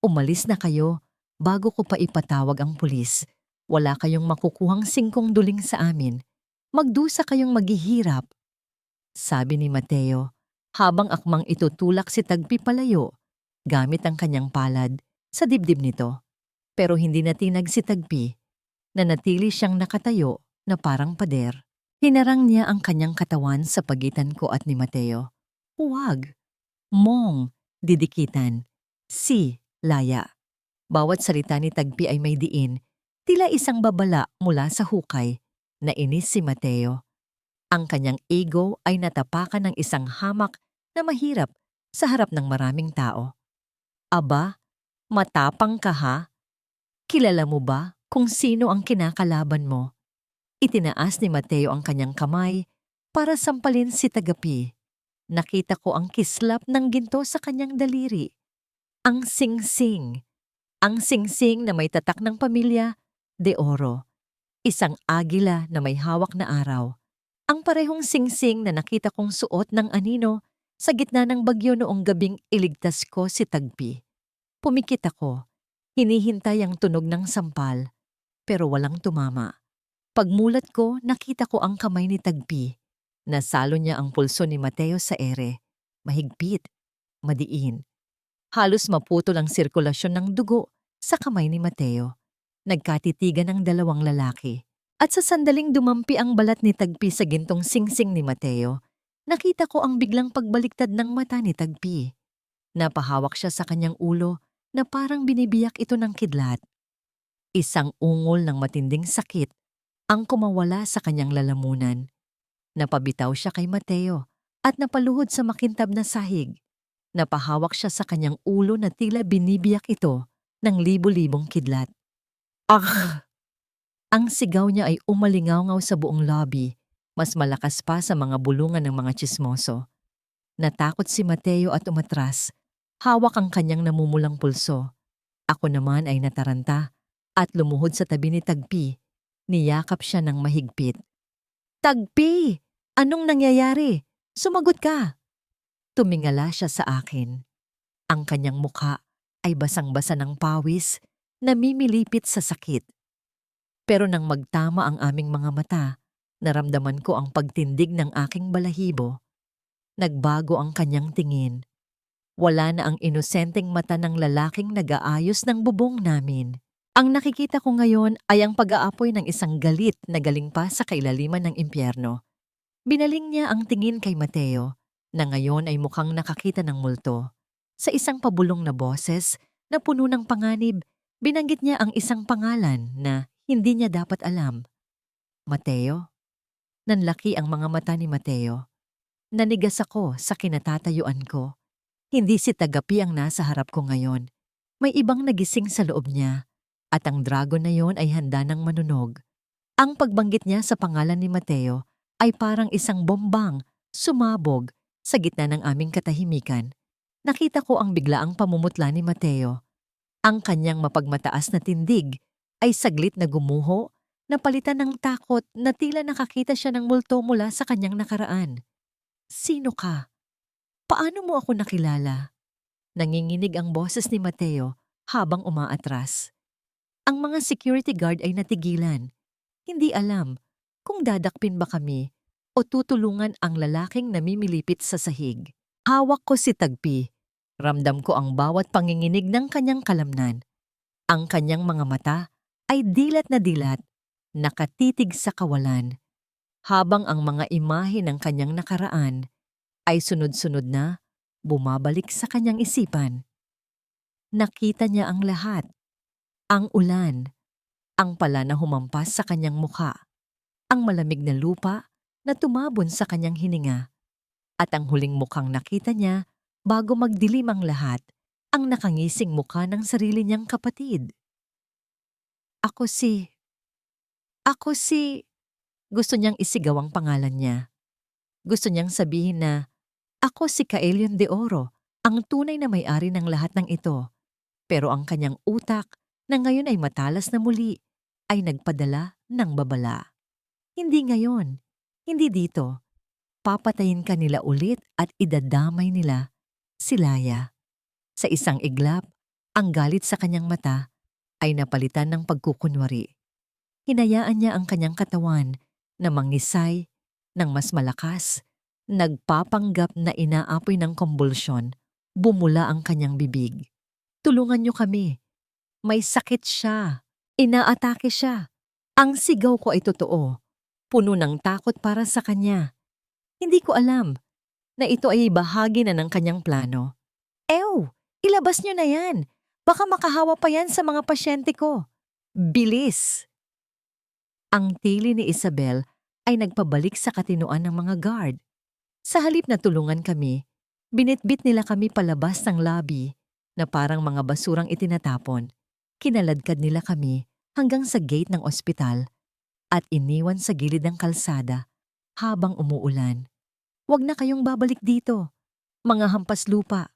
Umalis na kayo bago ko pa ipatawag ang pulis. Wala kayong makukuhang singkong duling sa amin. Magdusa kayong maghihirap. Sabi ni Mateo, habang akmang itutulak si Tagpi palayo, gamit ang kanyang palad sa dibdib nito. Pero hindi natinag si Tagpi. Nanatili siyang nakatayo na parang pader. Hinarang niya ang kanyang katawan sa pagitan ko at ni Mateo. Huwag. Mong. Didikitan. Si. Laya. Bawat salita ni Tagpi ay may diin. Tila isang babala mula sa hukay. Nainis si Mateo. Ang kanyang ego ay natapakan ng isang hamak na mahirap sa harap ng maraming tao. Aba, matapang ka ha? Kilala mo ba kung sino ang kinakalaban mo? Itinaas ni Mateo ang kanyang kamay para sampalin si Tagapi. Nakita ko ang kislap ng ginto sa kanyang daliri. Ang singsing. Ang singsing na may tatak ng pamilya de Oro. Isang agila na may hawak na araw. Ang parehong singsing na nakita kong suot ng anino sa gitna ng bagyo noong gabing iligtas ko si Tagpi. Pumikit ako. Hinihintay ang tunog ng sampal. Pero walang tumama. Pagmulat ko, nakita ko ang kamay ni Tagpi. Nasalo niya ang pulso ni Mateo sa ere. Mahigpit. Madiin. Halos maputol ang sirkulasyon ng dugo sa kamay ni Mateo. Nagkatitigan ang dalawang lalaki. At sa sandaling dumampi ang balat ni Tagpi sa gintong singsing ni Mateo, nakita ko ang biglang pagbaliktad ng mata ni Tagpi. Napahawak siya sa kanyang ulo na parang binibiyak ito ng kidlat. Isang ungol ng matinding sakit ang kumawala sa kanyang lalamunan. Napabitaw siya kay Mateo at napaluhod sa makintab na sahig. Napahawak siya sa kanyang ulo na tila binibiyak ito ng libo-libong kidlat. Ah! Ang sigaw niya ay umalingaw-ngaw sa buong lobby, mas malakas pa sa mga bulungan ng mga tsismoso. Natakot si Mateo at umatras, hawak ang kanyang namumulang pulso. Ako naman ay nataranta at lumuhod sa tabi ni Tagpi. Niyakap siya ng mahigpit. Tagpi! Anong nangyayari? Sumagot ka! Tumingala siya sa akin. Ang kanyang mukha ay basang-basa ng pawis, namimilipit sa sakit. Pero nang magtama ang aming mga mata, naramdaman ko ang pagtindig ng aking balahibo. Nagbago ang kanyang tingin. Wala na ang inosenteng mata ng lalaking nag-aayos ng bubong namin. Ang nakikita ko ngayon ay ang pag-aapoy ng isang galit na galing pa sa kailaliman ng impyerno. Binaling niya ang tingin kay Mateo, na ngayon ay mukhang nakakita ng multo. Sa isang pabulong na boses na puno ng panganib, binanggit niya ang isang pangalan na hindi niya dapat alam. Mateo? Nanlaki ang mga mata ni Mateo. Nanigas ako sa kinatatayuan ko. Hindi si Tagapi ang nasa harap ko ngayon. May ibang nagising sa loob niya. At ang dragon na yon ay handa ng manunog. Ang pagbanggit niya sa pangalan ni Mateo ay parang isang bombang sumabog sa gitna ng aming katahimikan. Nakita ko ang biglaang pamumutla ni Mateo. Ang kanyang mapagmataas na tindig ay saglit na gumuho, napalitan ng takot na tila nakakita siya ng multo mula sa kanyang nakaraan. Sino ka? Paano mo ako nakilala? Nanginginig ang boses ni Mateo habang umaatras. Ang mga security guard ay natigilan. Hindi alam kung dadakpin ba kami o tutulungan ang lalaking namimilipit sa sahig. Hawak ko si Tagpi. Ramdam ko ang bawat panginginig ng kanyang kalamnan. Ang kanyang mga mata ay dilat na dilat, nakatitig sa kawalan. Habang ang mga imahe ng kanyang nakaraan ay sunod-sunod na bumabalik sa kanyang isipan. Nakita niya ang lahat. Ang ulan, ang pala na humampas sa kanyang mukha, ang malamig na lupa na tumabon sa kanyang hininga, at ang huling mukhang nakita niya bago magdilim ang lahat, ang nakangising mukha ng sarili niyang kapatid. Ako si... Gusto niyang isigaw ang pangalan niya. Gusto niyang sabihin na, ako si Caelion de Oro, ang tunay na may-ari ng lahat ng ito. Pero ang kanyang utak, na ngayon ay matalas na muli, ay nagpadala ng babala. Hindi ngayon, hindi dito. Papatayin ka nila ulit at idadamay nila si Laya. Sa isang iglap, ang galit sa kanyang mata ay napalitan ng pagkukunwari. Hinayaan niya ang kanyang katawan na mangisay ng mas malakas. Nagpapanggap na inaapoy ng kumbulsyon. Bumula ang kanyang bibig. Tulungan niyo kami. May sakit siya. Inaatake siya. Ang sigaw ko ay totoo. Puno ng takot para sa kanya. Hindi ko alam na ito ay bahagi na ng kanyang plano. Ew! Ilabas niyo na yan! Baka makahawa pa yan sa mga pasyente ko. Bilis! Ang tili ni Isabel ay nagpabalik sa katinoan ng mga guard. Sa halip na tulungan kami, binitbit nila kami palabas ng lobby na parang mga basurang itinatapon. Kinaladkad nila kami hanggang sa gate ng ospital at iniwan sa gilid ng kalsada habang umuulan. Huwag na kayong babalik dito, mga hampas lupa.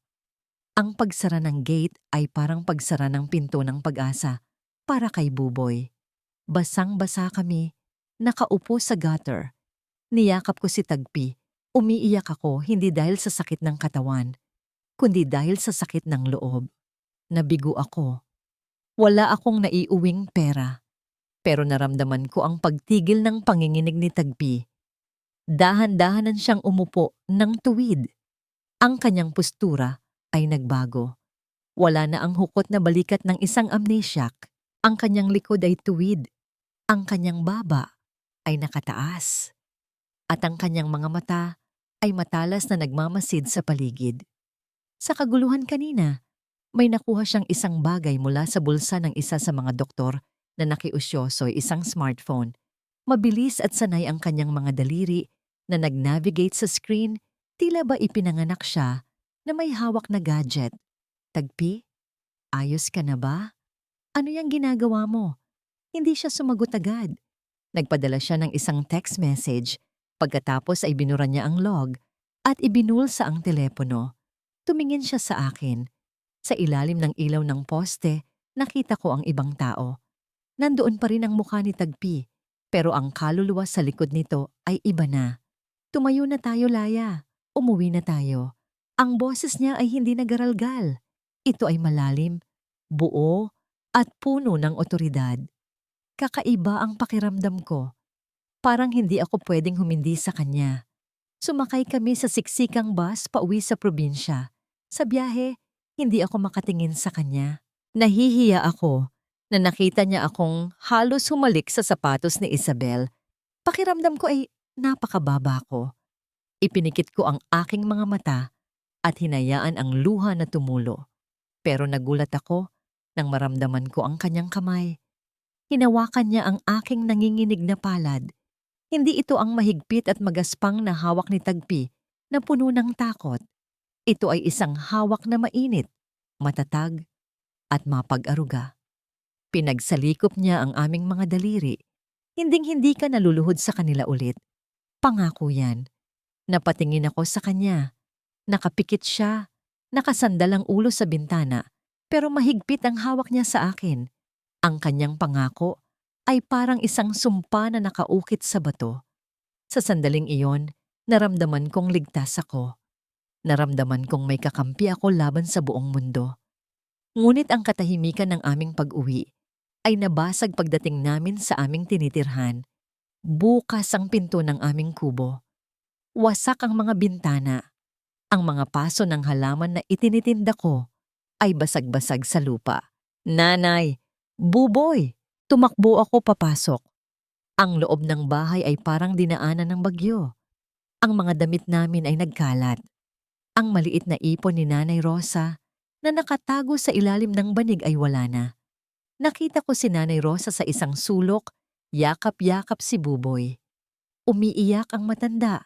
Ang pagsara ng gate ay parang pagsara ng pinto ng pag-asa para kay Buboy. Basang-basa kami, nakaupo sa gutter. Niyakap ko si Tagpi. Umiiyak ako hindi dahil sa sakit ng katawan, kundi dahil sa sakit ng loob. Nabigo ako. Wala akong naiuwing pera. Pero naramdaman ko ang pagtigil ng panginginig ni Tagpi. Dahan-dahanan siyang umupo ng tuwid. Ang kanyang postura ay nagbago. Wala na ang hukot na balikat ng isang amnesiak. Ang kanyang likod ay tuwid. Ang kanyang baba ay nakataas. At ang kanyang mga mata ay matalas na nagmamasid sa paligid. Sa kaguluhan kanina, may nakuha siyang isang bagay mula sa bulsa ng isa sa mga doktor na nakiusyoso'y isang smartphone. Mabilis at sanay ang kanyang mga daliri na nag-navigate sa screen, tila ba ipinanganak siya na may hawak na gadget. Tagpi, ayos ka na ba? Ano yung ginagawa mo? Hindi siya sumagot agad. Nagpadala siya ng isang text message. Pagkatapos ay binura niya ang log at ibinulsa ang telepono. Tumingin siya sa akin. Sa ilalim ng ilaw ng poste, nakita ko ang ibang tao. Nandoon pa rin ang mukha ni Tagpi, pero ang kaluluwa sa likod nito ay iba na. Tumayo na tayo, Laya. Umuwi na tayo. Ang boses niya ay hindi nagaralgal. Ito ay malalim, buo, at puno ng otoridad. Kakaiba ang pakiramdam ko. Parang hindi ako pwedeng humindi sa kanya. Sumakay kami sa siksikang bus pauwi sa probinsya. Sa biyahe, hindi ako makatingin sa kanya. Nahihiya ako na nakita niya akong halos humalik sa sapatos ni Isabel. Pakiramdam ko ay napakababa ko. Ipinikit ko ang aking mga mata at hinayaan ang luha na tumulo. Pero nagulat ako nang maramdaman ko ang kanyang kamay. Hinawakan niya ang aking nanginginig na palad. Hindi ito ang mahigpit at magaspang na hawak ni Tagpi na puno ng takot. Ito ay isang hawak na mainit, matatag, at mapag-aruga. Pinagsalikop niya ang aming mga daliri. Hinding-hindi ka naluluhod sa kanila ulit. Pangako yan. Napatingin ako sa kanya. Nakapikit siya. Nakasandal ang ulo sa bintana. Pero mahigpit ang hawak niya sa akin. Ang kanyang pangako ay parang isang sumpa na nakaukit sa bato. Sa sandaling iyon, naramdaman kong ligtas ako. Naramdaman kong may kakampi ako laban sa buong mundo. Ngunit ang katahimikan ng aming pag-uwi ay nabasag pagdating namin sa aming tinitirhan. Bukas ang pinto ng aming kubo. Wasak ang mga bintana. Ang mga paso ng halaman na itinitinda ko ay basag-basag sa lupa. Nanay! Buboy! Tumakbo ako papasok. Ang loob ng bahay ay parang dinaanan ng bagyo. Ang mga damit namin ay nagkalat. Ang maliit na ipon ni Nanay Rosa na nakatago sa ilalim ng banig ay wala na. Nakita ko si Nanay Rosa sa isang sulok, yakap-yakap si Buboy. Umiiyak ang matanda,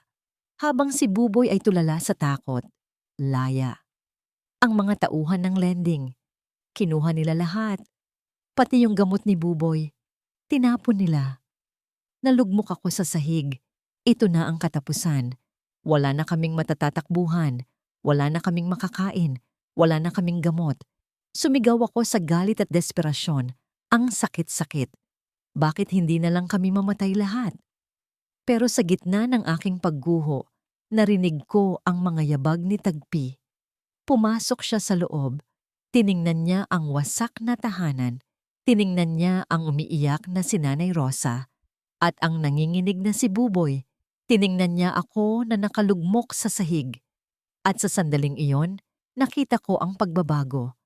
habang si Buboy ay tulala sa takot. Laya. Ang mga tauhan ng lending, kinuha nila lahat. Pati yung gamot ni Buboy, tinapon nila. Nalugmok ako sa sahig. Ito na ang katapusan. Wala na kaming matatatakbuhan. Wala na kaming makakain. Wala na kaming gamot. Sumigaw ako sa galit at desperasyon. Ang sakit-sakit. Bakit hindi na lang kami mamatay lahat? Pero sa gitna ng aking pagguho, narinig ko ang mga yabag ni Tagpi. Pumasok siya sa loob. Tiningnan niya ang wasak na tahanan. Tiningnan niya ang umiiyak na si Nanay Rosa at ang nanginginig na si Buboy. Tiningnan niya ako na nakalugmok sa sahig. At sa sandaling iyon, nakita ko ang pagbabago.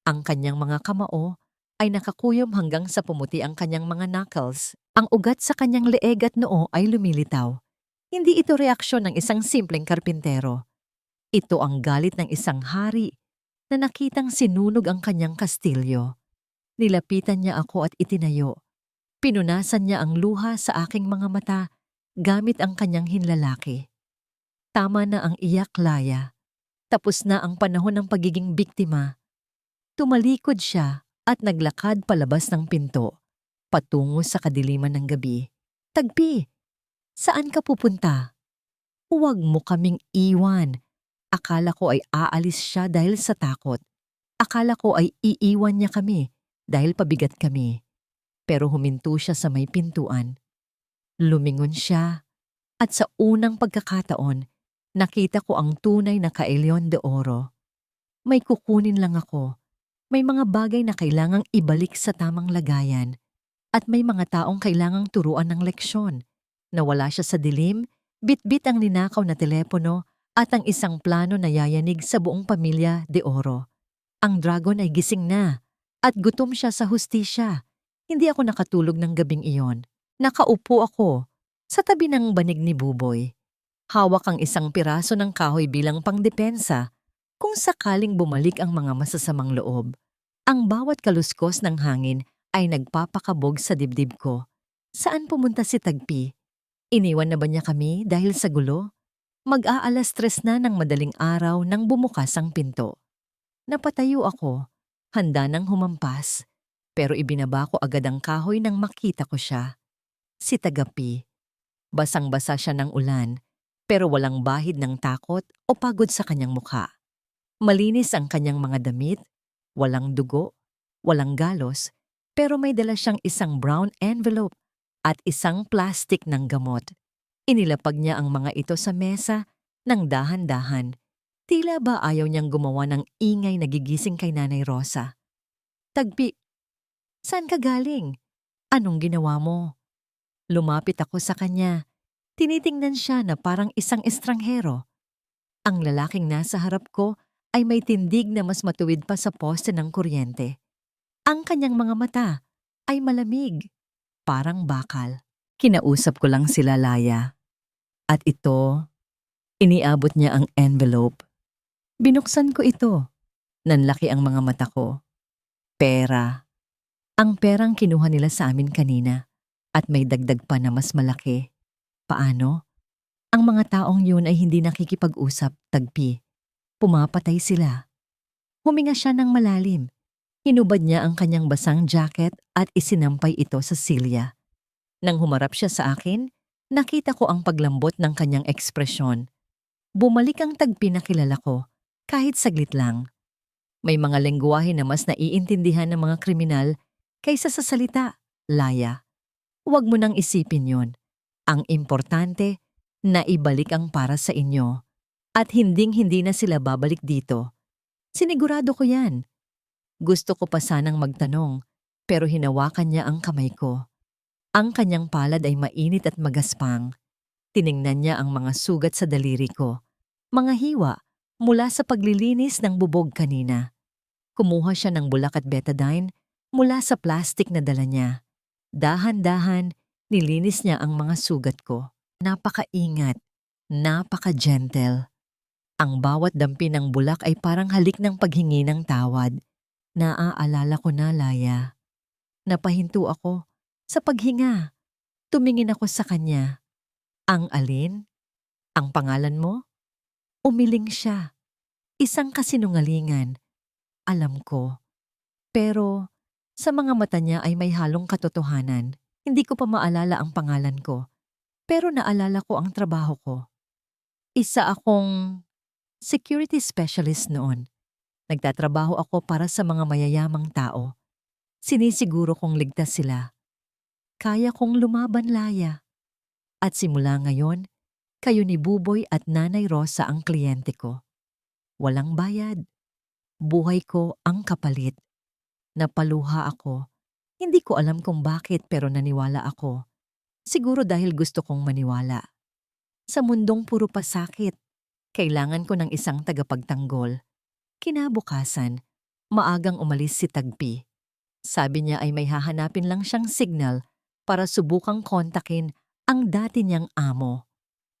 Ang kanyang mga kamao ay nakakuyom hanggang sa pumuti ang kanyang mga knuckles. Ang ugat sa kanyang leeg at noo ay lumilitaw. Hindi ito reaksyon ng isang simpleng karpintero. Ito ang galit ng isang hari na nakitang sinunog ang kanyang kastilyo. Nilapitan niya ako at itinayo. Pinunasan niya ang luha sa aking mga mata gamit ang kanyang hinlalaki. Tama na ang iyak, Laya. Tapos na ang panahon ng pagiging biktima. Tumalikod siya at naglakad palabas ng pinto, patungo sa kadiliman ng gabi. Tagpi, saan ka pupunta? Huwag mo kaming iwan. Akala ko ay aalis siya dahil sa takot. Akala ko ay iiwan niya kami dahil pabigat kami. Pero huminto siya sa may pintuan. Lumingon siya at sa unang pagkakataon, nakita ko ang tunay na Caelyon de Oro. May kukunin lang ako. May mga bagay na kailangang ibalik sa tamang lagayan. At may mga taong kailangang turuan ng leksyon. Nawala siya sa dilim, bitbit ang ninakaw na telepono at ang isang plano na yayanig sa buong pamilya de Oro. Ang dragon ay gising na at gutom siya sa hustisya. Hindi ako nakatulog ng gabing iyon. Nakaupo ako sa tabi ng banig ni Buboy. Hawak ang isang piraso ng kahoy bilang pangdepensa kung sakaling bumalik ang mga masasamang loob. Ang bawat kaluskos ng hangin ay nagpapakabog sa dibdib ko. Saan pumunta si Tagpi? Iniwan na ba niya kami dahil sa gulo? Mag-aalas 3 na ng madaling araw nang bumukas ang pinto. Napatayo ako, handa nang humampas. Pero ibinaba ko agad ang kahoy nang makita ko siya. Si Tagapi. Basang-basa siya ng ulan, pero walang bahid ng takot o pagod sa kanyang mukha. Malinis ang kanyang mga damit, walang dugo, walang galos, pero may dala siyang isang brown envelope at isang plastic ng gamot. Inilapag niya ang mga ito sa mesa ng dahan-dahan. Tila ba ayaw niyang gumawa ng ingay na gigising kay Nanay Rosa. Tagpi, saan ka galing? Anong ginawa mo? Lumapit ako sa kanya. Tinitingnan siya na parang isang estranghero. Ang lalaking nasa harap ko ay may tindig na mas matuwid pa sa poste ng kuryente. Ang kanyang mga mata ay malamig, parang bakal. Kinausap ko lang sila, Laya. At ito, iniabot niya ang envelope. Binuksan ko ito. Nanlaki ang mga mata ko. Pera. Ang perang kinuha nila sa amin kanina at may dagdag pa na mas malaki. Paano? Ang mga taong yun ay hindi nakikipag-usap, Tagpi. Pumapatay sila. Huminga siya ng malalim. Hinubad niya ang kanyang basang jacket at isinampay ito sa silya. Nang humarap siya sa akin, nakita ko ang paglambot ng kanyang ekspresyon. Bumalik ang Tagpi na kilala ko, kahit saglit lang. May mga lengguwahe na mas naiintindihan ng mga kriminal kaysa sa salita, Laya. Huwag mo nang isipin yon. Ang importante, na ibalik ang para sa inyo. At hinding-hindi na sila babalik dito. Sinigurado ko yan. Gusto ko pa sanang magtanong, pero hinawakan niya ang kamay ko. Ang kanyang palad ay mainit at magaspang. Tiningnan niya ang mga sugat sa daliri ko. Mga hiwa mula sa paglilinis ng bubog kanina. Kumuha siya ng bulak at betadine mula sa plastic na dala niya. Dahan-dahan, nilinis niya ang mga sugat ko. Napakaingat, napaka-gentle. Ang bawat dampi ng bulak ay parang halik ng paghingi ng tawad. Naaalala ko na, Laya. Napahinto ako sa paghinga. Tumingin ako sa kanya. Ang alin? Ang pangalan mo? Umiling siya. Isang kasinungalingan. Alam ko. Pero sa mga mata niya ay may halong katotohanan. Hindi ko pa maalala ang pangalan ko. Pero naalala ko ang trabaho ko. Isa akong security specialist noon. Nagtatrabaho ako para sa mga mayayamang tao. Sinisiguro kong ligtas sila. Kaya kong lumaban, Laya. At simula ngayon, kayo ni Buboy at Nanay Rosa ang kliyente ko. Walang bayad. Buhay ko ang kapalit. Napaluha ako. Hindi ko alam kung bakit pero naniwala ako. Siguro dahil gusto kong maniwala. Sa mundong puro pasakit, kailangan ko ng isang tagapagtanggol. Kinabukasan, maagang umalis si Tagpi. Sabi niya ay may hahanapin lang siyang signal para subukang kontakin ang dati niyang amo.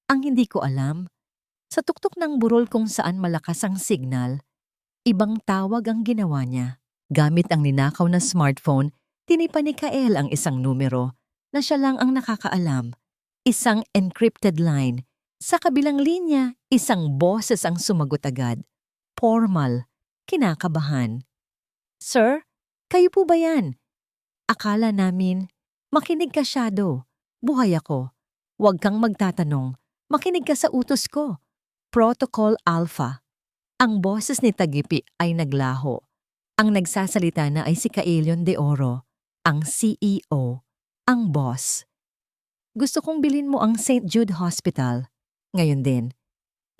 Ang hindi ko alam, sa tuktok ng burol kung saan malakas ang signal, ibang tawag ang ginawa niya. Gamit ang ninakaw na smartphone, tinipa ni Kael ang isang numero na siya lang ang nakakaalam. Isang encrypted line. Sa kabilang linya, isang boses ang sumagot agad. Formal, kinakabahan. Sir, kayo po ba yan? Akala namin, makinig ka, Shadow. Buhay ako. Huwag kang magtatanong. Makinig ka sa utos ko. Protocol Alpha. Ang boses ni Tagipi ay naglaho. Ang nagsasalita na ay si Kaelion de Oro, ang CEO, ang boss. Gusto kong bilhin mo ang St. Jude Hospital. Ngayon din,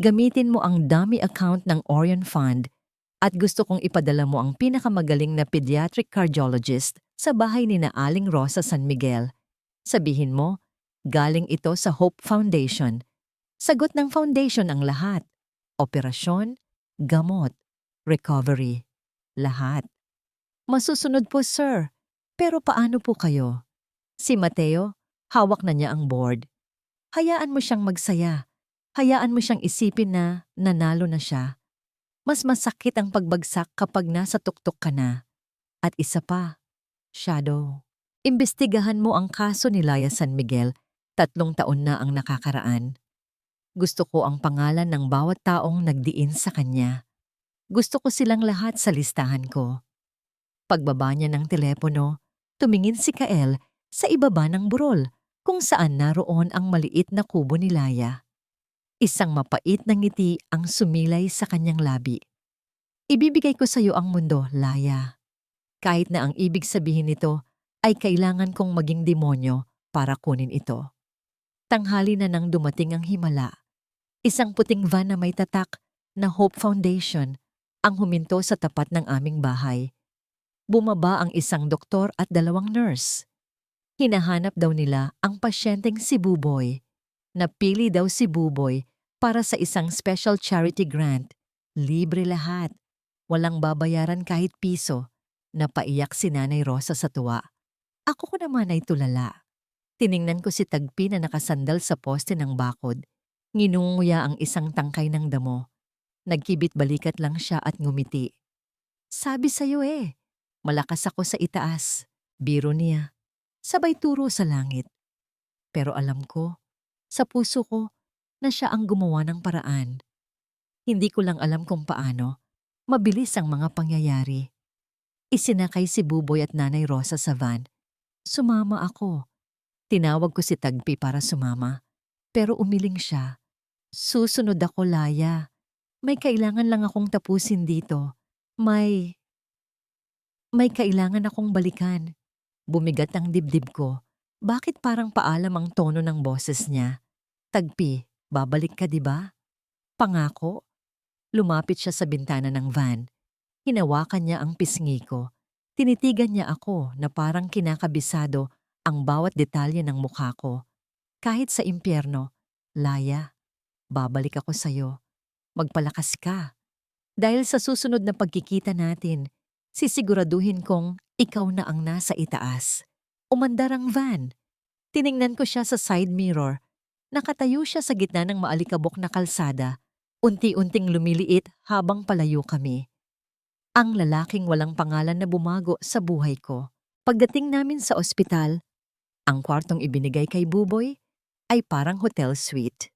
gamitin mo ang dummy account ng Orion Fund at gusto kong ipadala mo ang pinakamagaling na pediatric cardiologist sa bahay ni na Aling Rosa San Miguel. Sabihin mo, galing ito sa Hope Foundation. Sagot ng foundation ang lahat. Operasyon, gamot, recovery, lahat. Masusunod po, sir. Pero paano po kayo? Si Mateo, hawak na niya ang board. Hayaan mo siyang magsaya. Hayaan mo siyang isipin na nanalo na siya. Mas masakit ang pagbagsak kapag nasa tuktok ka na. At isa pa, Shadow. Imbestigahan mo ang kaso ni Laya San Miguel. 3 taon na ang nakakaraan. Gusto ko ang pangalan ng bawat taong nagdiin sa kanya. Gusto ko silang lahat sa listahan ko. Pagbaba niya ng telepono, tumingin si Kael sa ibaba ng burol kung saan naroon ang maliit na kubo ni Laya. Isang mapait na ngiti ang sumilay sa kanyang labi. Ibibigay ko sa iyo ang mundo, Laya. Kahit na ang ibig sabihin nito ay kailangan kong maging demonyo para kunin ito. Tanghali na nang dumating ang himala. Isang puting van na may tatak na Hope Foundation ang huminto sa tapat ng aming bahay. Bumaba ang isang doktor at 2 nurse. Hinahanap daw nila ang pasyenteng si Buboy. Napili daw si Buboy para sa isang special charity grant. Libre lahat. Walang babayaran kahit piso. Napaiyak si Nanay Rosa sa tuwa. Ako ko naman ay tulala. Tiningnan ko si Tagpi na nakasandal sa poste ng bakod. Nginunguya ang isang tangkay ng damo. Nagkibit balikat lang siya at ngumiti. Sabi sa'yo malakas ako sa itaas. Biro niya. Sabay turo sa langit. Pero alam ko, Sa puso ko na siya ang gumawa ng paraan. Hindi ko lang alam kung paano. Mabilis ang mga pangyayari. Isinakay si Buboy at Nanay Rosa sa van. Sumama ako. Tinawag ko si Tagpi para sumama. Pero umiling siya. Susunod ako, Laya. May kailangan lang akong tapusin dito. May kailangan akong balikan. Bumigat ang dibdib ko. Bakit parang paalam ang tono ng boses niya? Tagpi, babalik ka, di ba? Pangako. Lumapit siya sa bintana ng van. Hinawakan niya ang pisngi ko. Tinitigan niya ako na parang kinakabisado ang bawat detalye ng mukha ko. Kahit sa impyerno, Laya, babalik ako sa'yo. Magpalakas ka. Dahil sa susunod na pagkikita natin, sisiguraduhin kong ikaw na ang nasa itaas. Umandar ang van. Tiningnan ko siya sa side mirror. Nakatayo siya sa gitna ng maalikabok na kalsada. Unti-unting lumiliit habang palayo kami. Ang lalaking walang pangalan na bumago sa buhay ko. Pagdating namin sa ospital, ang kwartong ibinigay kay Buboy ay parang hotel suite.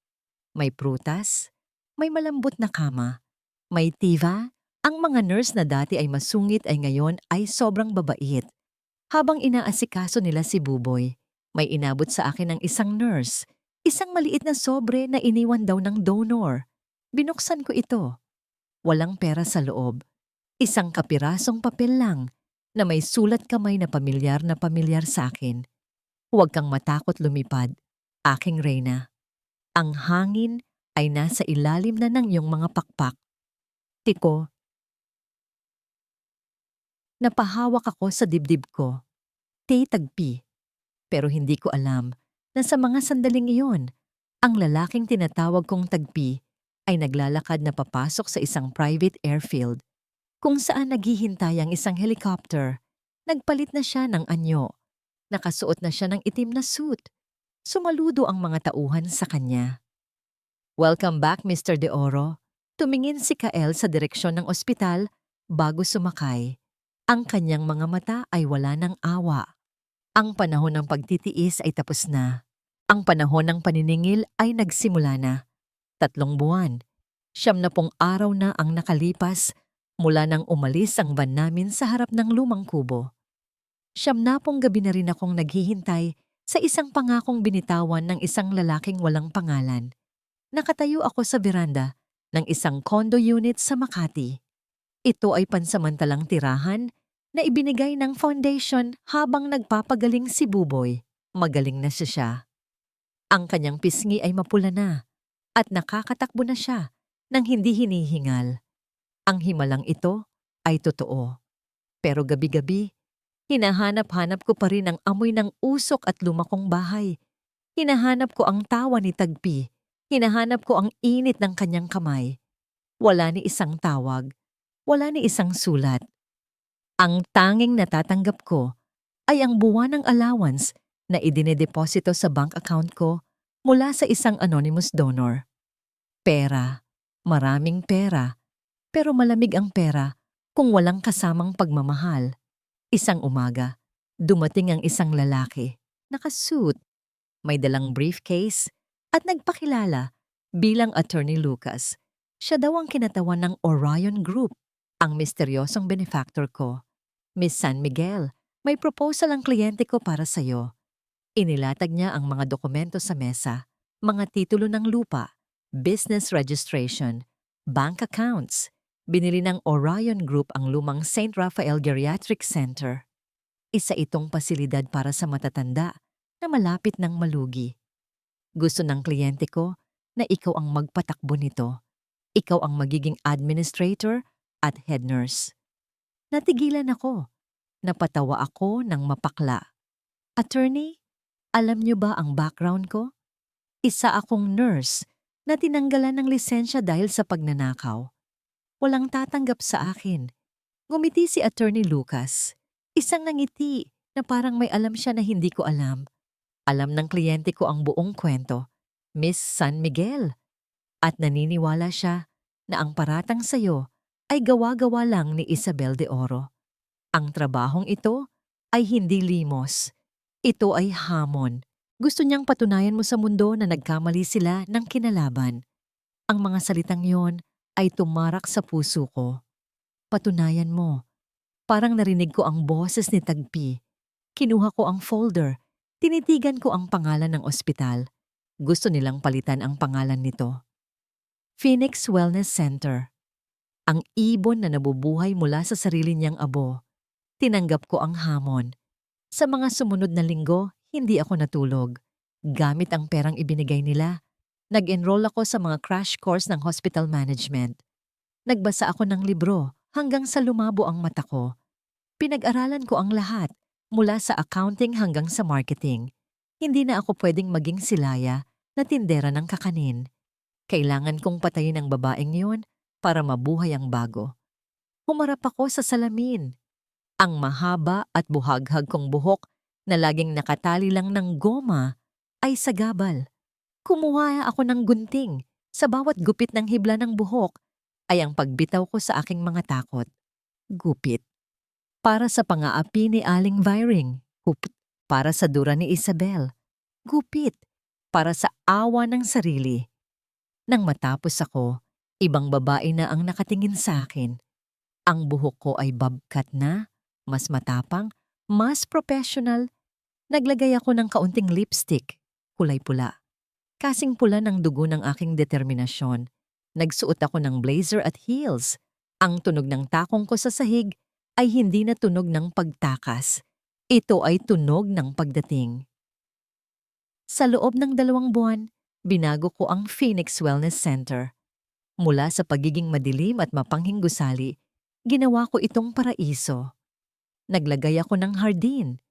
May prutas, may malambot na kama, may tiva. Ang mga nurse na dati ay masungit ay ngayon ay sobrang babait. Habang inaasikaso nila si Buboy, may inabot sa akin ng isang nurse, isang maliit na sobre na iniwan daw ng donor. Binuksan ko ito. Walang pera sa loob. Isang kapirasong papel lang na may sulat kamay na pamilyar sa akin. Huwag kang matakot lumipad, aking reyna. Ang hangin ay nasa ilalim na ng iyong mga pakpak. Tiko, napahawak ako sa dibdib ko. Tagpi. Pero hindi ko alam na sa mga sandaling iyon, ang lalaking tinatawag kong Tagpi ay naglalakad na papasok sa isang private airfield kung saan naghihintay ang isang helicopter. Nagpalit na siya ng anyo. Nakasuot na siya ng itim na suit. Sumaludo ang mga tauhan sa kanya. Welcome back, Mr. De Oro. Tumingin si Kael sa direksyon ng ospital bago sumakay. Ang kanyang mga mata ay wala ng awa. Ang panahon ng pagtitiis ay tapos na. Ang panahon ng paniningil ay nagsimula na. 3 buwan. 90 araw na ang nakalipas mula nang umalis ang van namin sa harap ng lumang kubo. 90 gabi na rin akong naghihintay sa isang pangakong binitawan ng isang lalaking walang pangalan. Nakatayo ako sa veranda ng isang condo unit sa Makati. Ito ay pansamantalang tirahan na ibinigay ng foundation habang nagpapagaling si Buboy. Magaling na siya. Ang kanyang pisngi ay mapula na at nakakatakbo na siya nang hindi hinihingal. Ang himalang ito ay totoo. Pero gabi-gabi, hinahanap-hanap ko pa rin ang amoy ng usok at lumakong bahay. Hinahanap ko ang tawa ni Tagpi. Hinahanap ko ang init ng kanyang kamay. Wala ni isang tawag. Wala ni isang sulat. Ang tanging natatanggap ko ay ang buwanang allowance na idinideposito sa bank account ko mula sa isang anonymous donor. Pera. Maraming pera. Pero malamig ang pera kung walang kasamang pagmamahal. Isang umaga, dumating ang isang lalaki. Nakasuit, may dalang briefcase at nagpakilala bilang Attorney Lucas. Siya daw ang kinatawan ng Orion Group, ang misteryosong benefactor ko. Miss San Miguel, may proposal ang kliyente ko para sa'yo. Inilatag niya ang mga dokumento sa mesa, mga titulo ng lupa, business registration, bank accounts. Binili ng Orion Group ang lumang St. Raphael Geriatric Center. Isa itong pasilidad para sa matatanda na malapit ng malugi. Gusto ng kliyente ko na ikaw ang magpatakbo nito. Ikaw ang magiging administrator at head nurse. Natigilan ako. Napatawa ako ng mapakla. Attorney, alam niyo ba ang background ko? Isa akong nurse na tinanggalan ng lisensya dahil sa pagnanakaw. Walang tatanggap sa akin. Ngumiti si Attorney Lucas. Isang nangiti na parang may alam siya na hindi ko alam. Alam ng kliyente ko ang buong kwento, Miss San Miguel. At naniniwala siya na ang paratang sayo ay gawa-gawa lang ni Isabel De Oro. Ang trabahong ito ay hindi limos. Ito ay hamon. Gusto niyang patunayan mo sa mundo na nagkamali sila ng kinalaban. Ang mga salitang yon ay tumarak sa puso ko. Patunayan mo. Parang narinig ko ang boses ni Tagpi. Kinuha ko ang folder. Tinitigan ko ang pangalan ng ospital. Gusto nilang palitan ang pangalan nito. Phoenix Wellness Center. Ang ibon na nabubuhay mula sa sarili niyang abo. Tinanggap ko ang hamon. Sa mga sumunod na linggo, hindi ako natulog. Gamit ang perang ibinigay nila, nag-enroll ako sa mga crash course ng hospital management. Nagbasa ako ng libro hanggang sa lumabo ang mata ko. Pinag-aralan ko ang lahat, mula sa accounting hanggang sa marketing. Hindi na ako pwedeng maging silaya na tindera ng kakanin. Kailangan kong patayin ang babaeng yon para mabuhay ang bago. Humarap ako sa salamin. Ang mahaba at buhaghag kong buhok na laging nakatali lang ng goma ay sagabal. Kumuha ako ng gunting. Sa bawat gupit ng hibla ng buhok ay ang pagbitaw ko sa aking mga takot. Gupit. Para sa pangaapi ni Aling Viring. Gupit. Para sa dura ni Isabel. Gupit. Para sa awa ng sarili. Nang matapos ako, ibang babae na ang nakatingin sa akin. Ang buhok ko ay bobcat na, mas matapang, mas professional. Naglagay ako ng kaunting lipstick, kulay pula. Kasing pula ng dugo ng aking determinasyon. Nagsuot ako ng blazer at heels. Ang tunog ng takong ko sa sahig ay hindi na tunog ng pagtakas. Ito ay tunog ng pagdating. Sa loob ng 2 buwan, binago ko ang Phoenix Wellness Center. Mula sa pagiging madilim at mapanghing gusali, ginawa ko itong paraiso. Naglagay ako ng hardin.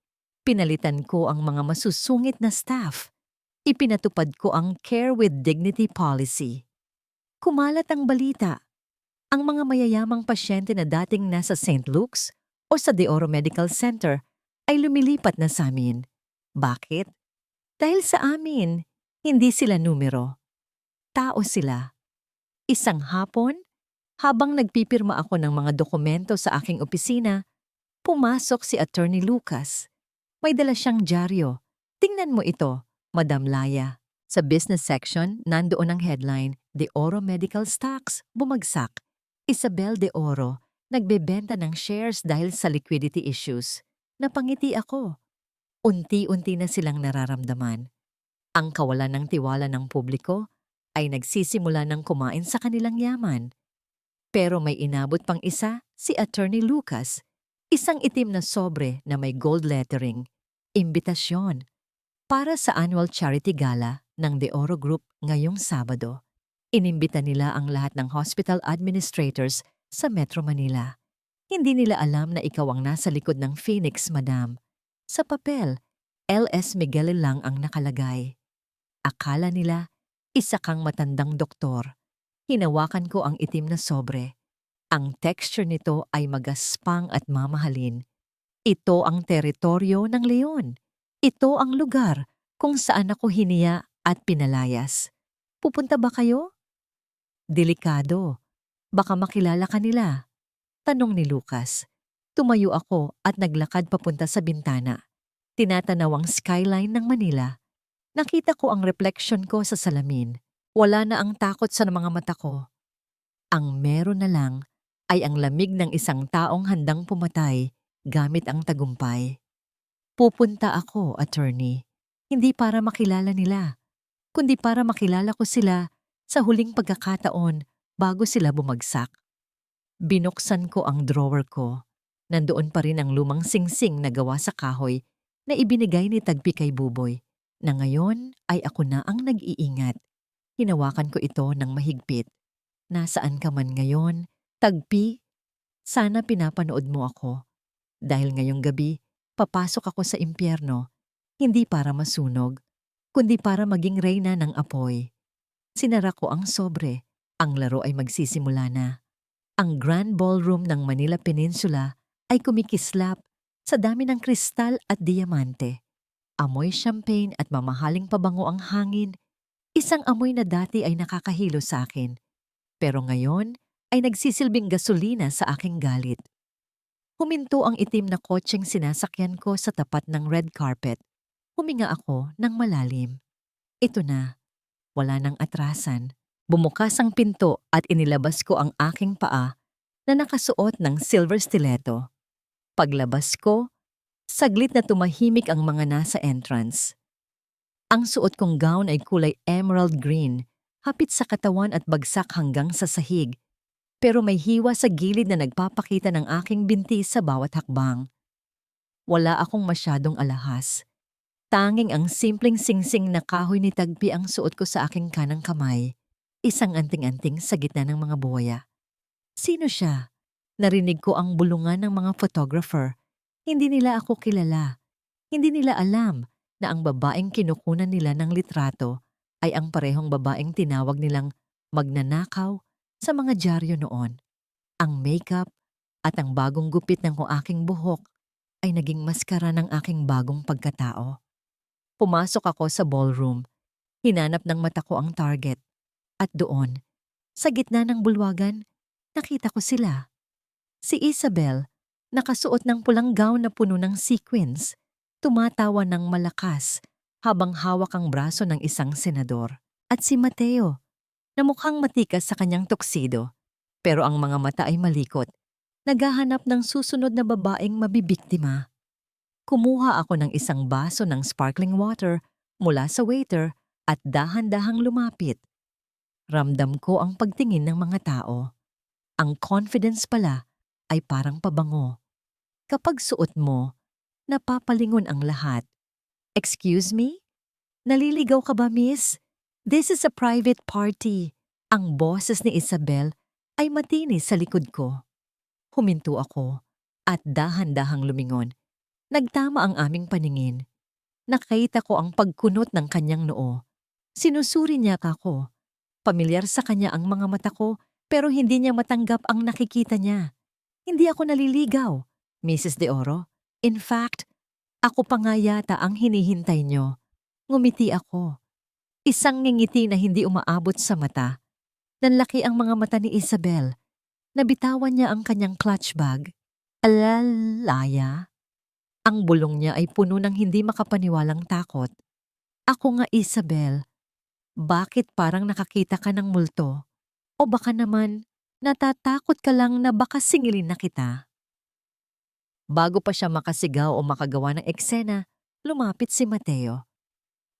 Pinalitan ko ang mga masusungit na staff. Ipinatupad ko ang Care with Dignity policy. Kumalat ang balita. Ang mga mayayamang pasyente na dating nasa St. Luke's o sa De Oro Medical Center ay lumilipat na sa amin. Bakit? Dahil sa amin, hindi sila numero. Tao sila. Isang hapon, habang nagpipirma ako ng mga dokumento sa aking opisina, pumasok si Attorney Lucas. May dala siyang dyaryo. Tingnan mo ito, Madam Laya. Sa business section, nandoon ang headline, De Oro Medical Stocks, bumagsak. Isabel De Oro, nagbebenta ng shares dahil sa liquidity issues. Napangiti ako. Unti-unti na silang nararamdaman. Ang kawalan ng tiwala ng publiko ay nagsisimula ng kumain sa kanilang yaman. Pero may inabot pang isa, si Attorney Lucas. Isang itim na sobre na may gold lettering. Imbitasyon. Para sa annual charity gala ng De Oro Group ngayong Sabado. Inimbita nila ang lahat ng hospital administrators sa Metro Manila. Hindi nila alam na ikaw ang nasa likod ng Phoenix, Madam. Sa papel, L.S. Miguel lang ang nakalagay. Akala nila, isa kang matandang doktor. Hinawakan ko ang itim na sobre. Ang texture nito ay magaspang at mamahalin. Ito ang teritoryo ng leon. Ito ang lugar kung saan ako hiniya at pinalayas. Pupunta ba kayo? Delikado. Baka makilala ka nila. Tanong ni Lucas. Tumayo ako at naglakad papunta sa bintana. Tinatanaw ang skyline ng Manila. Nakita ko ang reflection ko sa salamin. Wala na ang takot sa mga mata ko. Ang meron na lang ay ang lamig ng isang taong handang pumatay gamit ang tagumpay. Pupunta ako, attorney, hindi para makilala nila, kundi para makilala ko sila sa huling pagkakataon bago sila bumagsak. Binuksan ko ang drawer ko. Nandoon pa rin ang lumang singsing na gawa sa kahoy na ibinigay ni Tagpi kay Buboy, na ngayon ay ako na ang nag-iingat. Hinawakan ko ito ng mahigpit. Nasaan ka man ngayon, Tagpi? Sana pinapanood mo ako. Dahil ngayong gabi, papasok ako sa impyerno, hindi para masunog, kundi para maging reyna ng apoy. Sinara ko ang sobre. Ang laro ay magsisimula na. Ang Grand Ballroom ng Manila Peninsula ay kumikislap sa dami ng kristal at diamante. Amoy champagne at mamahaling pabango ang hangin. Isang amoy na dati ay nakakahilo sa akin. Pero ngayon ay nagsisilbing gasolina sa aking galit. Huminto ang itim na kotseng sinasakyan ko sa tapat ng red carpet. Huminga ako ng malalim. Ito na, wala nang atrasan. Bumukas ang pinto at inilabas ko ang aking paa na nakasuot ng silver stiletto. Paglabas ko, saglit na tumahimik ang mga nasa entrance. Ang suot kong gown ay kulay emerald green, hapit sa katawan at bagsak hanggang sa sahig. Pero may hiwa sa gilid na nagpapakita ng aking binti sa bawat hakbang. Wala akong masyadong alahas. Tanging ang simpleng singsing na kahoy ni Tagpi ang suot ko sa aking kanang kamay. Isang anting-anting sa gitna ng mga buhaya. Sino siya? Narinig ko ang bulungan ng mga photographer. Hindi nila ako kilala. Hindi nila alam na ang babaeng kinukunan nila ng litrato ay ang parehong babaeng tinawag nilang magnanakaw sa mga dyaryo noon. Ang makeup at ang bagong gupit ng aking buhok ay naging maskara ng aking bagong pagkatao. Pumasok ako sa ballroom. Hinanap ng mata ko ang target. At doon, sa gitna ng bulwagan, nakita ko sila. Si Isabel, nakasuot ng pulang gown na puno ng sequins, tumatawa ng malakas habang hawak ang braso ng isang senador. At si Mateo, na mukhang matikas sa kanyang tuxedo, pero ang mga mata ay malikot, naghahanap ng susunod na babaeng mabibiktima. Kumuha ako ng isang baso ng sparkling water mula sa waiter at dahan-dahang lumapit. Ramdam ko ang pagtingin ng mga tao. Ang confidence pala ay parang pabango. Kapag suot mo, napapalingon ang lahat. Excuse me? Naliligaw ka ba, miss? This is a private party. Ang boses ni Isabel ay matinis sa likod ko. Huminto ako at dahan-dahang lumingon. Nagtama ang aming paningin. Nakita ko ang pagkunot ng kanyang noo. Sinusuri niya ako. Pamilyar sa kanya ang mga mata ko pero hindi niya matanggap ang nakikita niya. Hindi ako naliligaw, Mrs. De Oro. In fact, ako pa nga yata ang hinihintay niyo. Ngumiti ako. Isang ngingiti na hindi umaabot sa mata. Nanlaki ang mga mata ni Isabel. Nabitawan niya ang kanyang clutch bag. Alalaya. Ang bulong niya ay puno ng hindi makapaniwalang takot. Ako nga, Isabel. Bakit parang nakakita ka ng multo? O baka naman, natatakot ka lang na baka singilin na kita? Bago pa siya makasigaw o makagawa ng eksena, lumapit si Mateo.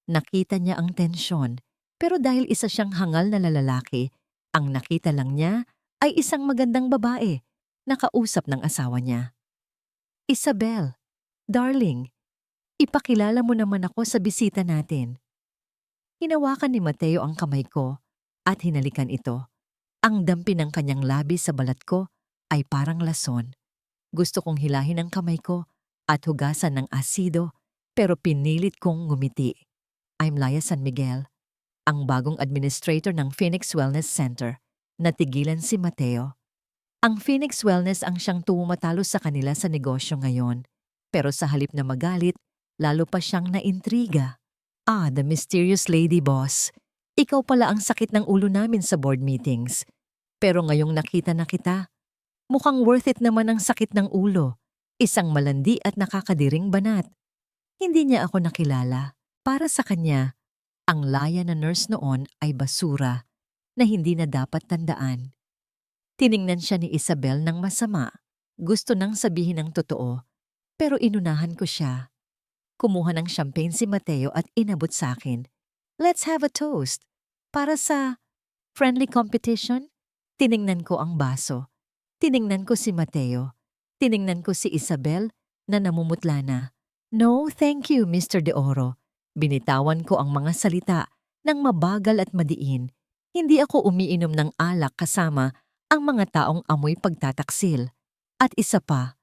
Nakita niya ang tensyon, pero dahil isa siyang hangal na lalaki, ang nakita lang niya ay isang magandang babae, nakausap ng asawa niya. Isabel, darling, ipakilala mo naman ako sa bisita natin. Hinawakan ni Mateo ang kamay ko at hinalikan ito. Ang dampi ng kanyang labi sa balat ko ay parang lason. Gusto kong hilahin ang kamay ko at hugasan ng asido pero pinilit kong ngumiti. I'm Laya San Miguel, ang bagong administrator ng Phoenix Wellness Center. Natigilan si Mateo. Ang Phoenix Wellness ang siyang tumatalo sa kanila sa negosyo ngayon. Pero sa halip na magalit, lalo pa siyang naintriga. Ah, the mysterious lady boss. Ikaw pala ang sakit ng ulo namin sa board meetings. Pero ngayong nakita na kita, mukhang worth it naman ang sakit ng ulo. Isang malandi at nakakadiring banat. Hindi niya ako nakilala. Para sa kanya, ang Laya na nurse noon ay basura na hindi na dapat tandaan. Tiningnan siya ni Isabel ng masama. Gusto nang sabihin ang totoo, pero inunahan ko siya. Kumuha ng champagne si Mateo at inabot sa akin. Let's have a toast. Para sa friendly competition, tiningnan ko ang baso. Tiningnan ko si Mateo. Tiningnan ko si Isabel na namumutla na. No, thank you, Mr. De Oro. Binitawan ko ang mga salita ng mabagal at madiin. Hindi ako umiinom ng alak kasama ang mga taong amoy pagtataksil. At isa pa,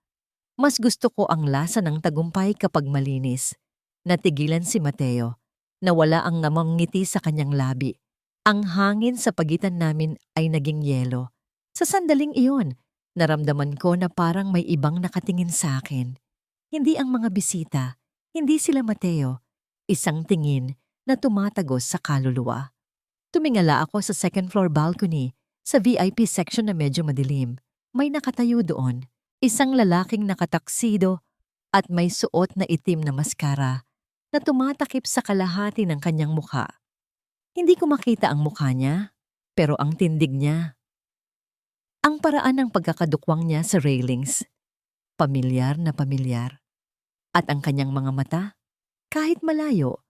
mas gusto ko ang lasa ng tagumpay kapag malinis. Natigilan si Mateo. Nawala ang ngamang ngiti sa kanyang labi. Ang hangin sa pagitan namin ay naging yelo. Sa sandaling iyon, naramdaman ko na parang may ibang nakatingin sa akin. Hindi ang mga bisita, hindi sila Mateo. Isang tingin na tumatagos sa kaluluwa. Tumingala ako sa second floor balcony, sa VIP section na medyo madilim. May nakatayo doon. Isang lalaking nakataksido at may suot na itim na maskara na tumatakip sa kalahati ng kanyang mukha. Hindi ko makita ang mukha niya, pero ang tindig niya. Ang paraan ng pagkakadukwang niya sa railings, pamilyar na pamilyar. At ang kanyang mga mata, kahit malayo,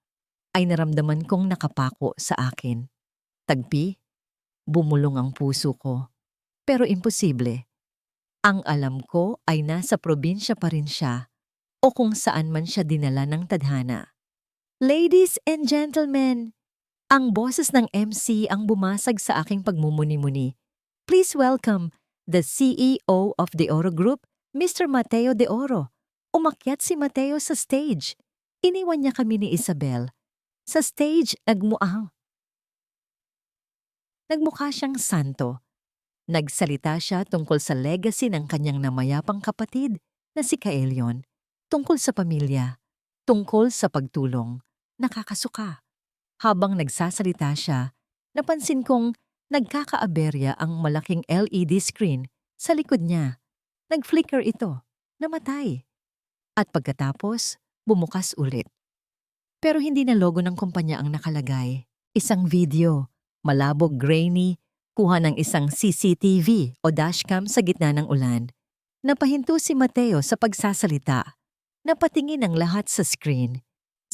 ay naramdaman kong nakapako sa akin. Tagpi, bumulong ang puso ko. Pero imposible. Ang alam ko ay nasa probinsya pa rin siya o kung saan man siya dinala ng tadhana. Ladies and gentlemen, ang boses ng MC ang bumasag sa aking pagmumuni-muni. Please welcome the CEO of De Oro Group, Mr. Mateo De Oro. Umakyat si Mateo sa stage. Iniwan niya kami ni Isabel. Sa stage, nagmukha siyang santo. Nagsalita siya tungkol sa legacy ng kanyang namayapang kapatid na si Kaelion, tungkol sa pamilya, tungkol sa pagtulong. Nakakasuka. Habang nagsasalita siya, napansin kong nagkakaaberya ang malaking LED screen sa likod niya. Nag-flicker ito. Namatay. At pagkatapos, bumukas ulit. Pero hindi na logo ng kumpanya ang nakalagay. Isang video, malabog grainy, kuha ng isang CCTV o dashcam sa gitna ng ulan. Napahinto si Mateo sa pagsasalita. Napatingin ang lahat sa screen.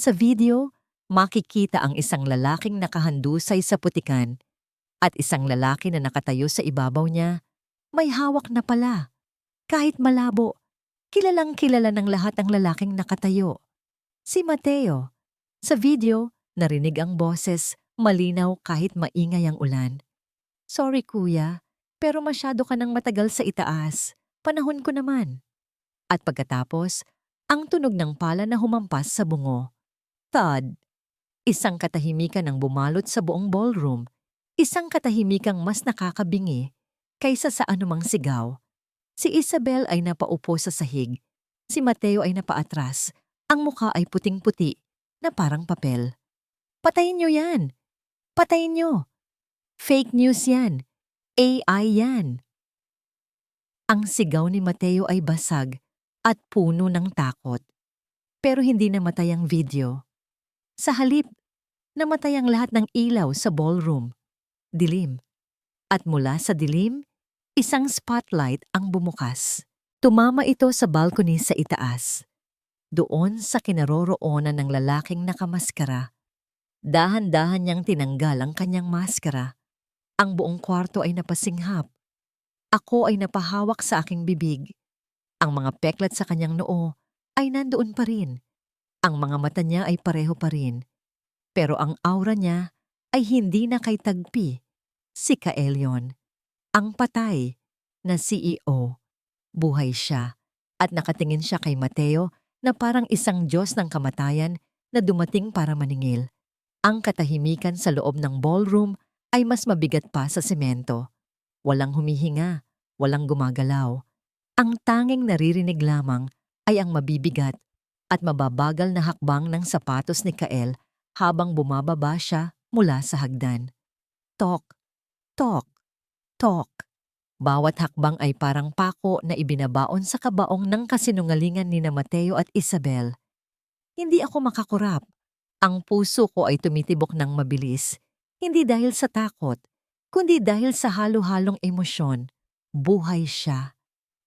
Sa video, makikita ang isang lalaking nakahandusay sa putikan at isang lalaki na nakatayo sa ibabaw niya. May hawak na pala. Kahit malabo, kilalang kilala ng lahat ang lalaking nakatayo. Si Mateo. Sa video, narinig ang boses, malinaw kahit maingay ang ulan. Sorry kuya, pero masyado ka nang matagal sa itaas. Panahon ko naman. At pagkatapos, ang tunog ng pala na humampas sa bungo. Thud. Isang katahimikan ang bumalot sa buong ballroom. Isang katahimikang mas nakakabingi kaysa sa anumang sigaw. Si Isabel ay napaupo sa sahig. Si Mateo ay napaatras. Ang mukha ay puting-puti na parang papel. Patayin niyo yan! Patayin niyo! Fake news yan! AI yan! Ang sigaw ni Mateo ay basag at puno ng takot. Pero hindi namatay ang video. Sa halip, namatay ang lahat ng ilaw sa ballroom. Dilim. At mula sa dilim, isang spotlight ang bumukas. Tumama ito sa balcony sa itaas. Doon sa kinaroroonan ng lalaking nakamaskara. Dahan-dahan niyang tinanggal ang kanyang maskara. Ang buong kwarto ay napasinghap. Ako ay napahawak sa aking bibig. Ang mga peklat sa kanyang noo ay nandoon pa rin. Ang mga mata niya ay pareho pa rin. Pero ang aura niya ay hindi na kay tagpi. Si Kaelion. Ang patay na CEO. Buhay siya at nakatingin siya kay Mateo na parang isang Diyos ng kamatayan na dumating para maningil. Ang katahimikan sa loob ng ballroom ay mas mabigat pa sa semento. Walang humihinga, walang gumagalaw. Ang tanging naririnig lamang ay ang mabibigat at mababagal na hakbang ng sapatos ni Kael habang bumababa siya mula sa hagdan. Tok, tok, tok. Bawat hakbang ay parang pako na ibinabaon sa kabaong ng kasinungalingan ni Mateo at Isabel. Hindi ako makakurap. Ang puso ko ay tumitibok ng mabilis. Hindi dahil sa takot, kundi dahil sa halo-halong emosyon. Buhay siya.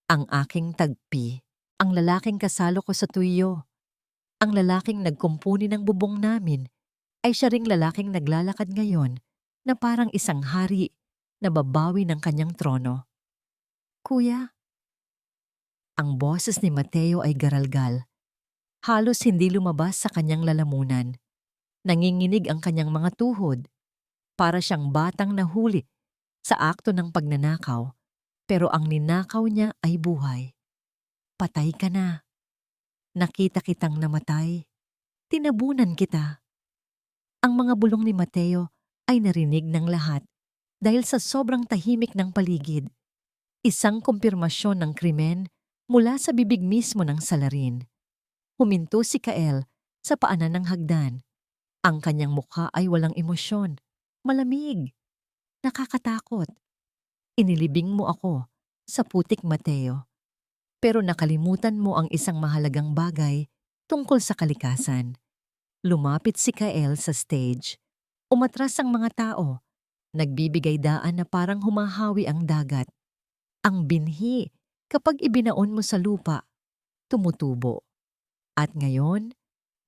Ang aking tagpi. Ang lalaking kasalo ko sa tuyo. Ang lalaking nagkumpuni ng bubong namin ay siya ring lalaking naglalakad ngayon na parang isang hari na babawi ng kanyang trono. Kuya? Ang boses ni Mateo ay garalgal. Halos hindi lumabas sa kanyang lalamunan. Nanginginig ang kanyang mga tuhod. Para siyang batang nahuli sa akto ng pagnanakaw. Pero ang ninakaw niya ay buhay. Patay ka na. Nakita kitang namatay. Tinabunan kita. Ang mga bulong ni Mateo ay narinig ng lahat dahil sa sobrang tahimik ng paligid. Isang kumpirmasyon ng krimen mula sa bibig mismo ng salarin. Huminto si Kael sa paanan ng hagdan. Ang kanyang mukha ay walang emosyon. Malamig. Nakakatakot. Inilibing mo ako sa putik, Mateo. Pero nakalimutan mo ang isang mahalagang bagay tungkol sa kalikasan. Lumapit si Kael sa stage. Umatras ang mga tao. Nagbibigay daan na parang humahawi ang dagat. Ang binhi, kapag ibinaon mo sa lupa, tumutubo. At ngayon,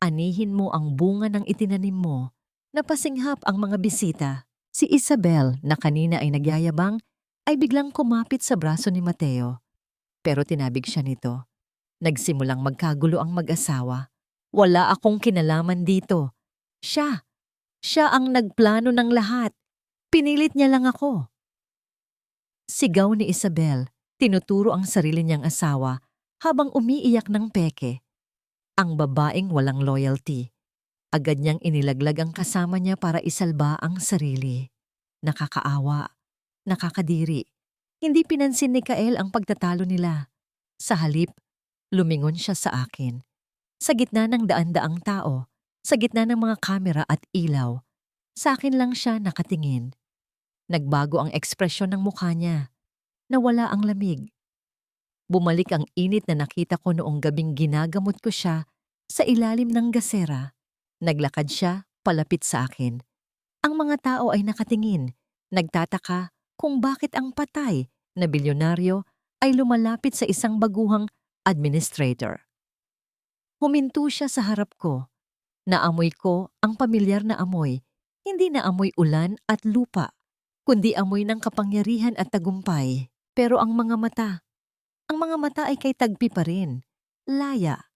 anihin mo ang bunga ng itinanim mo. Napasinghap ang mga bisita. Si Isabel, na kanina ay nagyayabang, ay biglang kumapit sa braso ni Mateo. Pero tinabig siya nito. Nagsimulang magkagulo ang mag-asawa. Wala akong kinalaman dito. Siya ang nagplano ng lahat. Pinilit niya lang ako. Sigaw ni Isabel, tinuturo ang sarili niyang asawa habang umiiyak ng peke. Ang babaeng walang loyalty. Agad niyang inilaglag ang kasama niya para isalba ang sarili. Nakakaawa, nakakadiri. Hindi pinansin ni Kael ang pagtatalo nila. Sa halip, lumingon siya sa akin. Sa gitna ng daan-daang tao, sa gitna ng mga kamera at ilaw, sa akin lang siya nakatingin. Nagbago ang ekspresyon ng mukha niya. Nawala ang lamig. Bumalik ang init na nakita ko noong gabing ginagamot ko siya sa ilalim ng gasera. Naglakad siya palapit sa akin. Ang mga tao ay nakatingin, nagtataka kung bakit ang patay na bilyonaryo ay lumalapit sa isang baguhang administrator. Huminto siya sa harap ko. Naamoy ko ang pamilyar na amoy, hindi na amoy ulan at lupa, kundi amoy ng kapangyarihan at tagumpay. Pero ang mga mata ay kay tagpi pa rin. Laya.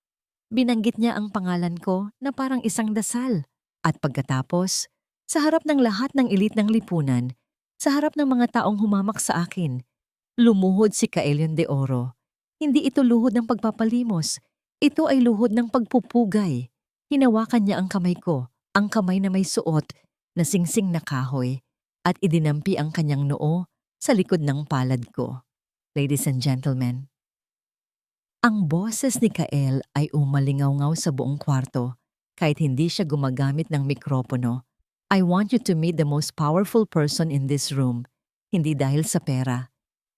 Binanggit niya ang pangalan ko na parang isang dasal. At pagkatapos, sa harap ng lahat ng elit ng lipunan, sa harap ng mga taong humamak sa akin, lumuhod si Kaelion de Oro. Hindi ito luhod ng pagpapalimos. Ito ay luhod ng pagpupugay. Hinawakan niya ang kamay ko, ang kamay na may suot na singsing na kahoy, at idinampi ang kanyang noo sa likod ng palad ko. Ladies and gentlemen, ang boses ni Kael ay umalingaw-ngaw sa buong kwarto kahit hindi siya gumagamit ng mikropono. I want you to meet the most powerful person in this room. Hindi dahil sa pera,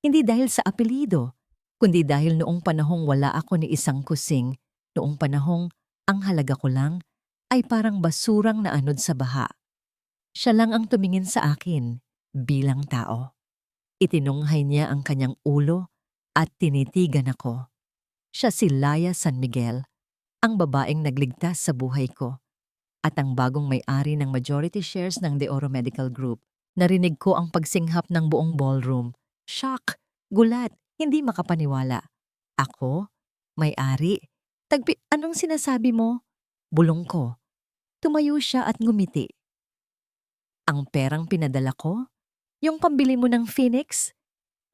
hindi dahil sa apelido, kundi dahil noong panahong wala ako ni isang kusing, noong panahong ang halaga ko lang ay parang basurang naanod sa baha. Siya lang ang tumingin sa akin bilang tao. Itinunghay niya ang kanyang ulo at tinitigan ako. Siya si Laya San Miguel, ang babaeng nagligtas sa buhay ko, at ang bagong may-ari ng majority shares ng De Oro Medical Group. Narinig ko ang pagsinghap ng buong ballroom. Shock, gulat, hindi makapaniwala. Ako? May-ari? Anong sinasabi mo? Bulong ko. Tumayo siya at ngumiti. Ang perang pinadala ko? Yung pambili mo ng Phoenix?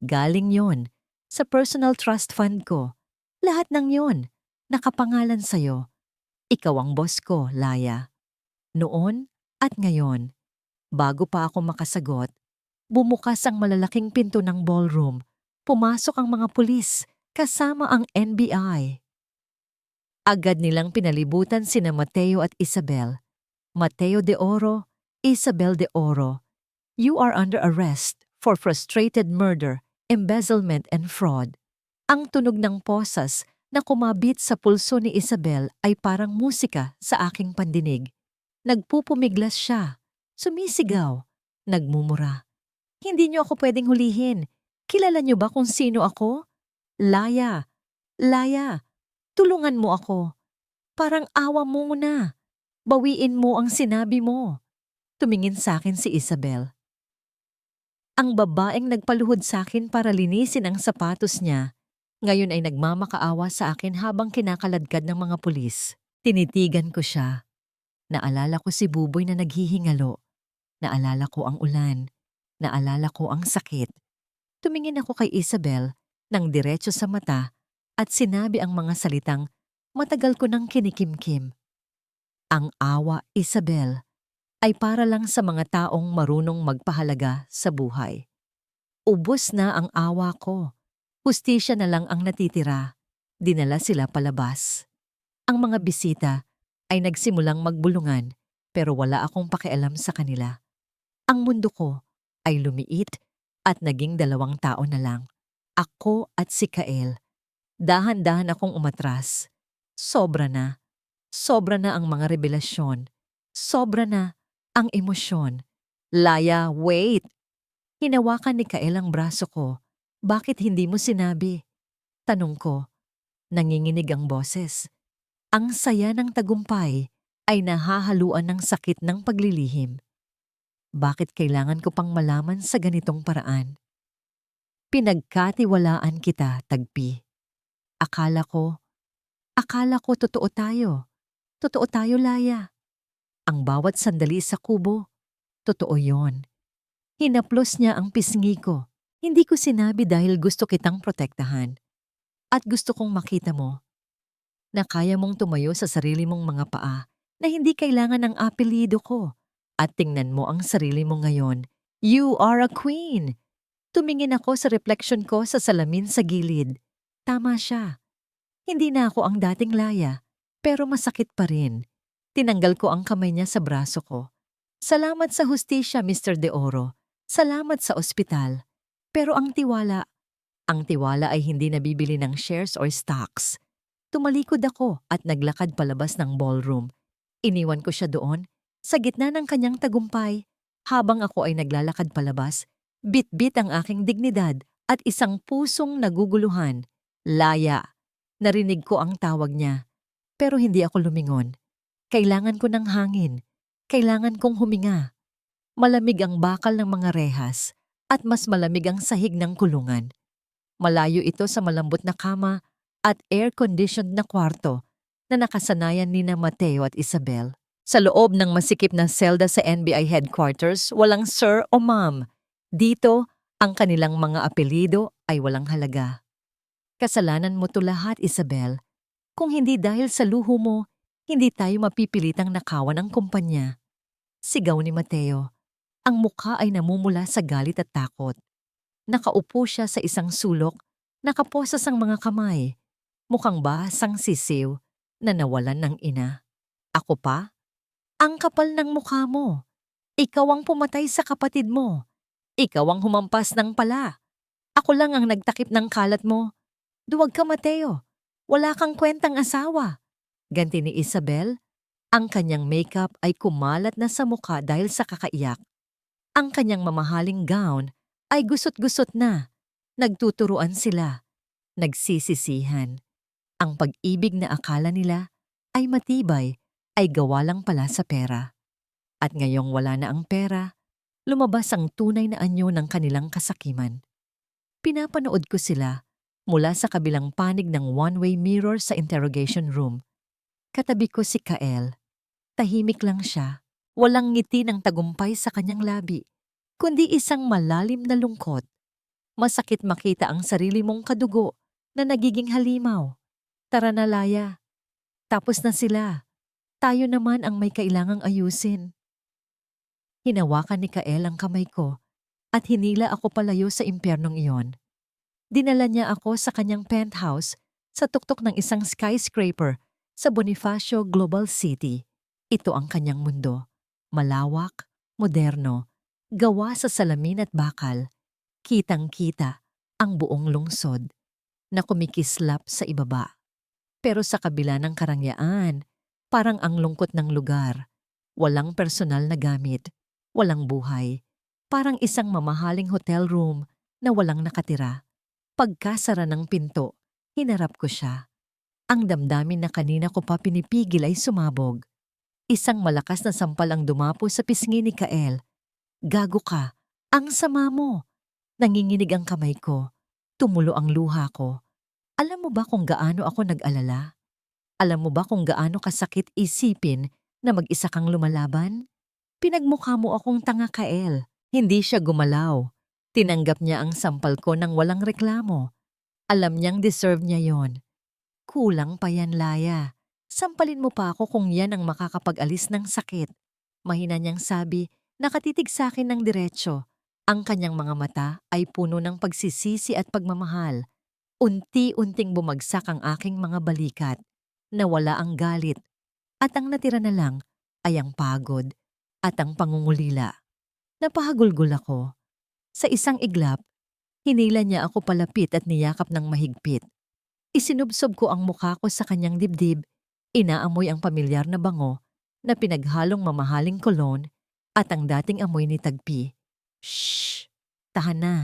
Galing yon sa personal trust fund ko. Lahat ng yon, nakapangalan sa'yo. Ikaw ang boss ko, Laya. Noon at ngayon, bago pa ako makasagot, bumukas ang malalaking pinto ng ballroom. Pumasok ang mga pulis, kasama ang NBI. Agad nilang pinalibutan sina Mateo at Isabel. Mateo de Oro, Isabel de Oro, you are under arrest for frustrated murder, embezzlement and fraud. Ang tunog ng posas na kumabit sa pulso ni Isabel ay parang musika sa aking pandinig. Nagpupumiglas siya, sumisigaw, nagmumura. Hindi niyo ako pwedeng hulihin. Kilala niyo ba kung sino ako? Laya, Laya, tulungan mo ako. Parang awa mo na. Bawiin mo ang sinabi mo. Tumingin sa akin si Isabel. Ang babaeng nagpaluhod sa akin para linisin ang sapatos niya, ngayon ay nagmamakaawa sa akin habang kinakaladkad ng mga pulis. Tinitigan ko siya. Naalala ko si Buboy na naghihingalo. Naalala ko ang ulan. Naalala ko ang sakit. Tumingin ako kay Isabel ng diretso sa mata at sinabi ang mga salitang matagal ko nang kinikimkim. Ang awa, Isabel, ay para lang sa mga taong marunong magpahalaga sa buhay. Ubos na ang awa ko. Hustisya na lang ang natitira. Dinala sila palabas. Ang mga bisita ay nagsimulang magbulungan pero wala akong pakialam sa kanila. Ang mundo ko ay lumiit at naging 2 tao na lang. Ako at si Kael. Dahan-dahan akong umatras. Sobra na. Sobra na ang mga revelasyon. Sobra na ang emosyon. Laya, wait! Hinawakan ni Kael ang braso ko. Bakit hindi mo sinabi? Tanong ko. Nanginginig ang boses. Ang saya ng tagumpay ay nahahaluan ng sakit ng paglilihim. Bakit kailangan ko pang malaman sa ganitong paraan? Pinagkatiwalaan kita, Tagpi. Akala ko, akala ko totoo tayo. Totoo tayo, Laya. Ang bawat sandali sa kubo, totoo yon. Hinaplos niya ang pisngi ko. Hindi ko sinabi dahil gusto kitang protektahan. At gusto kong makita mo na kaya mong tumayo sa sarili mong mga paa na hindi kailangan ng apelyido ko. At tingnan mo ang sarili mo ngayon. You are a queen! Tumingin ako sa reflection ko sa salamin sa gilid. Tama siya. Hindi na ako ang dating Laya, pero masakit pa rin. Tinanggal ko ang kamay niya sa braso ko. Salamat sa hustisya, Mr. De Oro. Salamat sa ospital. Pero ang tiwala ay hindi nabibili ng shares or stocks. Tumalikod ako at naglakad palabas ng ballroom. Iniwan ko siya doon, sa gitna ng kanyang tagumpay. Habang ako ay naglalakad palabas, bit-bit ang aking dignidad at isang pusong naguguluhan. Laya. Narinig ko ang tawag niya. Pero hindi ako lumingon. Kailangan ko ng hangin. Kailangan kong huminga. Malamig ang bakal ng mga rehas at mas malamig ang sahig ng kulungan. Malayo ito sa malambot na kama at air-conditioned na kwarto na nakasanayan nina Mateo at Isabel. Sa loob ng masikip na selda sa NBI headquarters, walang sir o ma'am. Dito, ang kanilang mga apelyido ay walang halaga. Kasalanan mo to lahat, Isabel. Kung hindi dahil sa luho mo, hindi tayo mapipilitang nakawan ng kumpanya. Sigaw ni Mateo. Ang mukha ay namumula sa galit at takot. Nakaupo siya sa isang sulok, nakaposas ang mga kamay. Mukhang bahasang sisiw na nawalan ng ina. Ako pa? Ang kapal ng mukha mo. Ikaw ang pumatay sa kapatid mo. Ikaw ang humampas ng pala. Ako lang ang nagtakip ng kalat mo. Duwag ka, Mateo. Wala kang kwentang asawa. Ganti ni Isabel, ang kanyang makeup ay kumalat na sa mukha dahil sa kakaiyak. Ang kanyang mamahaling gown ay gusot-gusot na. Nagtuturuan sila. Nagsisisihan. Ang pag-ibig na akala nila ay matibay ay gawa lang pala sa pera. At ngayong wala na ang pera, lumabas ang tunay na anyo ng kanilang kasakiman. Pinapanood ko sila mula sa kabilang panig ng one-way mirror sa interrogation room. Katabi ko si Kael. Tahimik lang siya. Walang ngiti ng tagumpay sa kanyang labi, kundi isang malalim na lungkot. Masakit makita ang sarili mong kadugo na nagiging halimaw. Tara na, Laya. Tapos na sila. Tayo naman ang may kailangang ayusin. Hinawakan ni Kael ang kamay ko at hinila ako palayo sa impyernong iyon. Dinala niya ako sa kanyang penthouse sa tuktok ng isang skyscraper sa Bonifacio Global City. Ito ang kanyang mundo. Malawak, moderno, gawa sa salamin at bakal. Kitang-kita ang buong lungsod na kumikislap sa ibaba. Pero sa kabila ng karangyaan, parang ang lungkot ng lugar. Walang personal na gamit, walang buhay. Parang isang mamahaling hotel room na walang nakatira. Pagkasara ng pinto, hinarap ko siya. Ang damdamin na kanina ko pa pinipigil ay sumabog. Isang malakas na sampal ang dumapo sa pisngi ni Kael. Gago ka, ang sama mo. Nanginginig ang kamay ko. Tumulo ang luha ko. Alam mo ba kung gaano ako nag-alala? Alam mo ba kung gaano kasakit isipin na mag-isa kang lumalaban? Pinagmukha mo akong tanga, Kael. Hindi siya gumalaw. Tinanggap niya ang sampal ko nang walang reklamo. Alam niyang deserve niya yon. Kulang pa yan, Laya. Sampalin mo pa ako kung yan ang makakapag-alis ng sakit. Mahina niyang sabi, nakatitig sa akin ng diretsyo. Ang kanyang mga mata ay puno ng pagsisisi at pagmamahal. Unti-unting bumagsak ang aking mga balikat. Nawala ang galit. At ang natira na lang ay ang pagod at ang pangungulila. Napahagulgol ako. Sa isang iglap, hinila niya ako palapit at niyakap ng mahigpit. Isinubsob ko ang mukha ko sa kanyang dibdib. Inaamoy ang pamilyar na bango na pinaghalong mamahaling cologne at ang dating amoy ni Tagpi. Shh! Tahan na.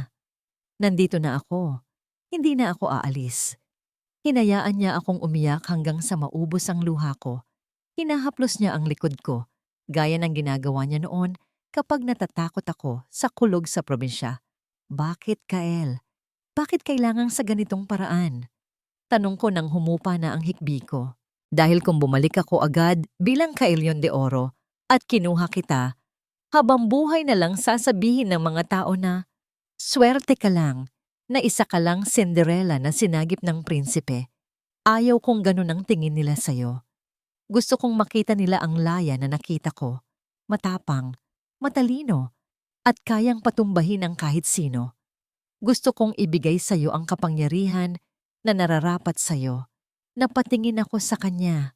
Nandito na ako. Hindi na ako aalis. Hinayaan niya akong umiyak hanggang sa maubos ang luha ko. Hinahaplos niya ang likod ko, gaya ng ginagawa niya noon kapag natatakot ako sa kulog sa probinsya. Bakit, Kael? Bakit kailangang sa ganitong paraan? Tanong ko nang humupa na ang hikbi ko. Dahil kung bumalik ako agad bilang Kaelyon de Oro at kinuha kita, habang buhay na lang sasabihin ng mga tao na, swerte ka lang, na isa ka lang Cinderella na sinagip ng prinsipe. Ayaw kong ganun ang tingin nila sa'yo. Gusto kong makita nila ang Laya na nakita ko. Matapang, matalino, at kayang patumbahin ang kahit sino. Gusto kong ibigay sa'yo ang kapangyarihan na nararapat sa'yo. Napatingin ako sa kanya.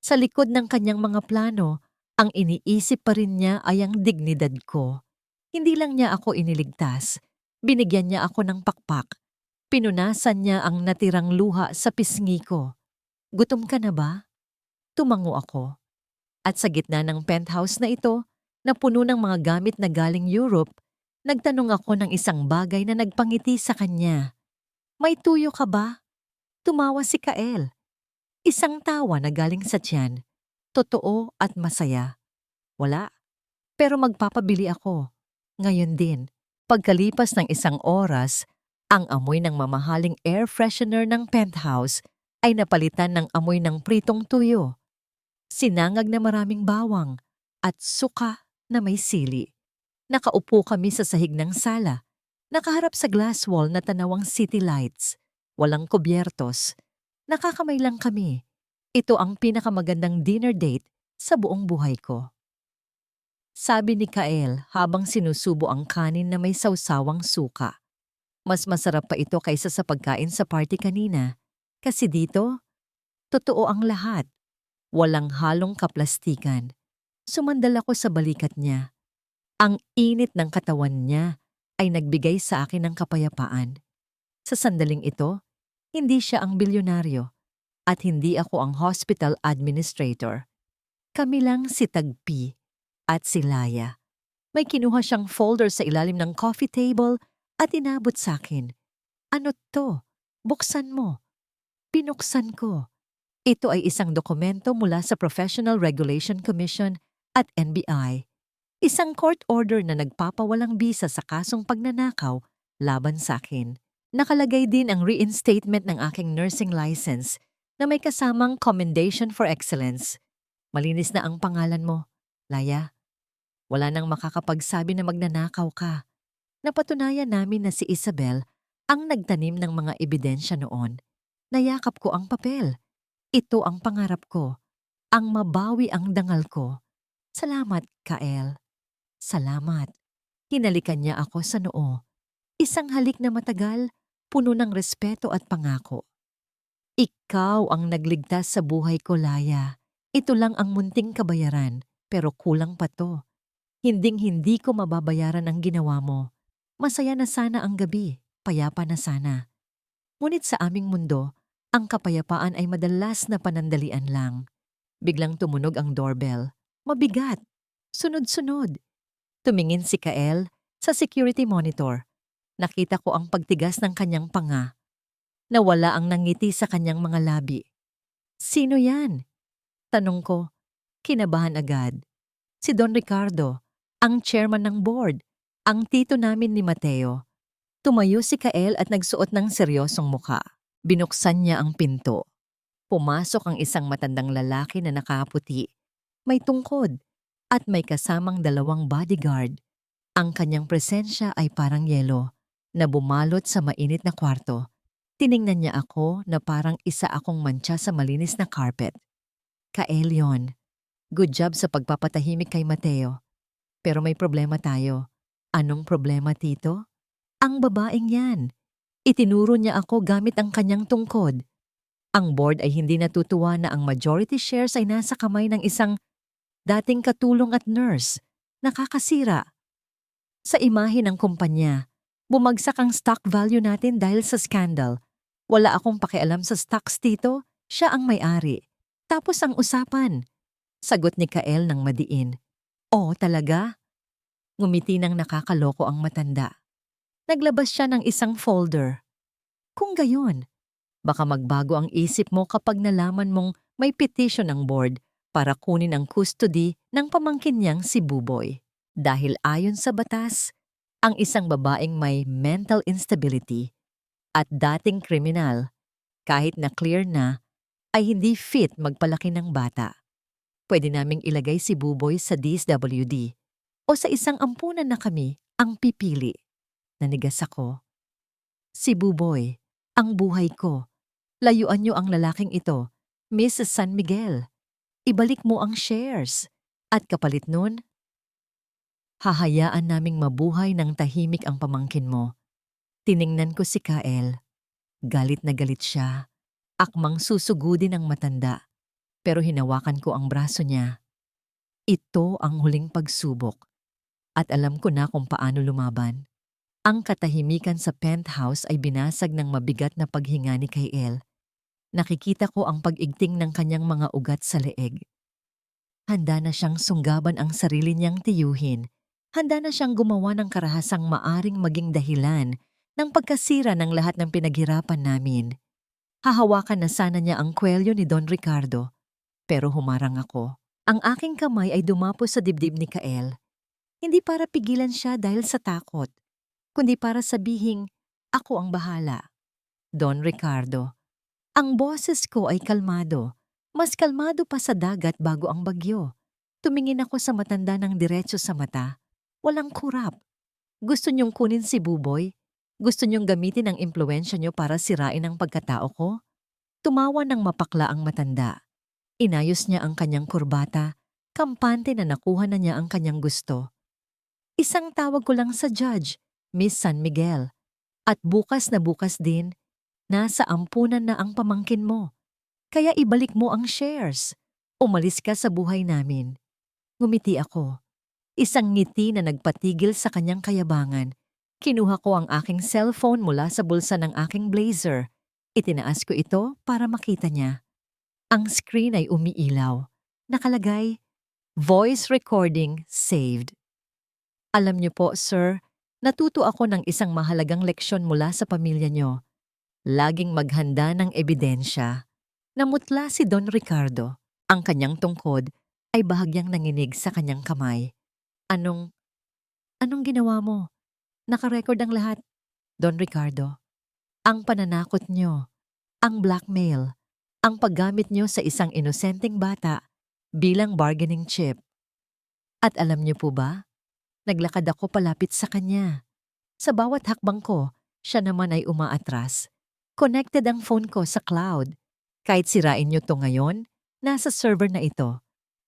Sa likod ng kanyang mga plano, ang iniisip pa rin niya ay ang dignidad ko. Hindi lang niya ako iniligtas. Binigyan niya ako ng pakpak. Pinunasan niya ang natirang luha sa pisngi ko. Gutom ka na ba? Tumango ako. At sa gitna ng penthouse na ito, na puno ng mga gamit na galing Europe, nagtanong ako ng isang bagay na nagpangiti sa kanya. May tuyo ka ba? Tumawa si Kael. Isang tawa na galing sa tiyan. Totoo at masaya. Wala. Pero magpapabili ako. Ngayon din, pagkalipas ng isang oras, ang amoy ng mamahaling air freshener ng penthouse ay napalitan ng amoy ng pritong tuyo. Sinangag na maraming bawang at suka na may sili. Nakaupo kami sa sahig ng sala, nakaharap sa glass wall na tanawang city lights. Walang kubyertos. Nakakamay lang kami. Ito ang pinakamagandang dinner date sa buong buhay ko. Sabi ni Kael habang sinusubo ang kanin na may sawsawang suka. Mas masarap pa ito kaysa sa pagkain sa party kanina. Kasi dito, totoo ang lahat. Walang halong kaplastikan. Sumandal ako sa balikat niya. Ang init ng katawan niya ay nagbigay sa akin ng kapayapaan. Sa sandaling ito, hindi siya ang bilyonaryo at hindi ako ang hospital administrator. Kami lang si Tagpi at si Laya. May kinuha siyang folder sa ilalim ng coffee table at inabot sa akin. Ano to? Buksan mo. Binuksan ko. Ito ay isang dokumento mula sa Professional Regulation Commission at NBI. Isang court order na nagpapawalang bisa sa kasong pagnanakaw laban sa akin. Nakalagay din ang reinstatement ng aking nursing license na may kasamang commendation for excellence. Malinis na ang pangalan mo, Laya. Wala nang makakapagsabi na magnanakaw ka. Napatunayan namin na si Isabel ang nagtanim ng mga ebidensya noon. Nayakap ko ang papel. Ito ang pangarap ko. Ang mabawi ang dangal ko. Salamat, Kael. Salamat. Hinalikan niya ako sa noo. Isang halik na matagal, puno ng respeto at pangako. Ikaw ang nagligtas sa buhay ko, Laya. Ito lang ang munting kabayaran, pero kulang pa to. Hinding-hindi ko mababayaran ang ginawa mo. Masaya na sana ang gabi, payapa na sana. Ngunit sa aming mundo, ang kapayapaan ay madalas na panandalian lang. Biglang tumunog ang doorbell. Mabigat. Sunod-sunod. Tumingin si Kael sa security monitor. Nakita ko ang pagtigas ng kanyang panga. Nawala ang nangiti sa kanyang mga labi. Sino yan? Tanong ko. Kinabahan agad. Si Don Ricardo, ang chairman ng board, ang tito namin ni Mateo. Tumayo si Kael at nagsuot ng seryosong mukha. Binuksan niya ang pinto. Pumasok ang isang matandang lalaki na nakaputi. May tungkod at may kasamang 2 bodyguard. Ang kanyang presensya ay parang yelo na bumalot sa mainit na kwarto. Tiningnan niya ako na parang isa akong mantsa sa malinis na carpet. Kael yon. Good job sa pagpapatahimik kay Mateo. Pero may problema tayo. Anong problema, tito? Ang babaeng yan. Itinuro niya ako gamit ang kanyang tungkod. Ang board ay hindi natutuwa na ang majority shares ay nasa kamay ng isang dating katulong at nurse. Nakakasira. Sa imahe ng kumpanya, bumagsak ang stock value natin dahil sa scandal. Wala akong pakialam sa stocks, tito. Siya ang may-ari. Tapos ang usapan. Sagot ni Kael ng madiin. Oo talaga? Ngumiti ng nakakaloko ang matanda. Naglabas siya ng isang folder. Kung gayon, baka magbago ang isip mo kapag nalaman mong may petition ng board para kunin ang custody ng pamangkin niyang si Buboy. Dahil ayon sa batas, ang isang babaeng may mental instability at dating kriminal, kahit na clear na, ay hindi fit magpalaki ng bata. Pwede naming ilagay si Buboy sa DSWD o sa isang ampunan na kami ang pipili. Nanigas ako. Si Buboy, ang buhay ko. Layuan niyo ang lalaking ito, Miss San Miguel. Ibalik mo ang shares. At kapalit nun, hahayaan naming mabuhay ng tahimik ang pamangkin mo. Tiningnan ko si Kael. Galit na galit siya. Akmang susugudin ang matanda. Pero hinawakan ko ang braso niya. Ito ang huling pagsubok. At alam ko na kung paano lumaban. Ang katahimikan sa penthouse ay binasag ng mabigat na paghinga ni Kael. Nakikita ko ang pag-igting ng kanyang mga ugat sa leeg. Handa na siyang sunggaban ang sarili niyang tiyuhin. Handa na siyang gumawa ng karahasang maaring maging dahilan ng pagkasira ng lahat ng pinaghirapan namin. Hahawakan na sana niya ang kwelyo ni Don Ricardo. Pero humarang ako. Ang aking kamay ay dumapo sa dibdib ni Kael. Hindi para pigilan siya dahil sa takot, kundi para sabihing, ako ang bahala. Don Ricardo, ang boses ko ay kalmado. Mas kalmado pa sa dagat bago ang bagyo. Tumingin ako sa matanda ng diretso sa mata. Walang kurap. Gusto niyong kunin si Buboy? Gusto niyong gamitin ang impluensya niyo para sirain ang pagkatao ko? Tumawa ng mapakla ang matanda. Inayos niya ang kanyang kurbata, kampante na nakuha na niya ang kanyang gusto. Isang tawag ko lang sa judge, Miss San Miguel. At bukas na bukas din, nasa ampunan na ang pamangkin mo. Kaya ibalik mo ang shares. Umalis ka sa buhay namin. Ngumiti ako. Isang ngiti na nagpatigil sa kanyang kayabangan. Kinuha ko ang aking cellphone mula sa bulsa ng aking blazer. Itinaas ko ito para makita niya. Ang screen ay umiilaw. Nakalagay, voice recording saved. Alam niyo po, sir, natuto ako ng isang mahalagang leksyon mula sa pamilya niyo. Laging maghanda ng ebidensya. Namutla si Don Ricardo. Ang kanyang tungkod ay bahagyang nanginig sa kanyang kamay. Anong ginawa mo? Nakarecord ang lahat. Don Ricardo, ang pananakot niyo, ang blackmail, ang paggamit niyo sa isang inosenteng bata bilang bargaining chip. At alam niyo po ba? Naglakad ako palapit sa kanya. Sa bawat hakbang ko, siya naman ay umaatras. Connected ang phone ko sa cloud. Kahit sirain niyo to ngayon, nasa server na ito.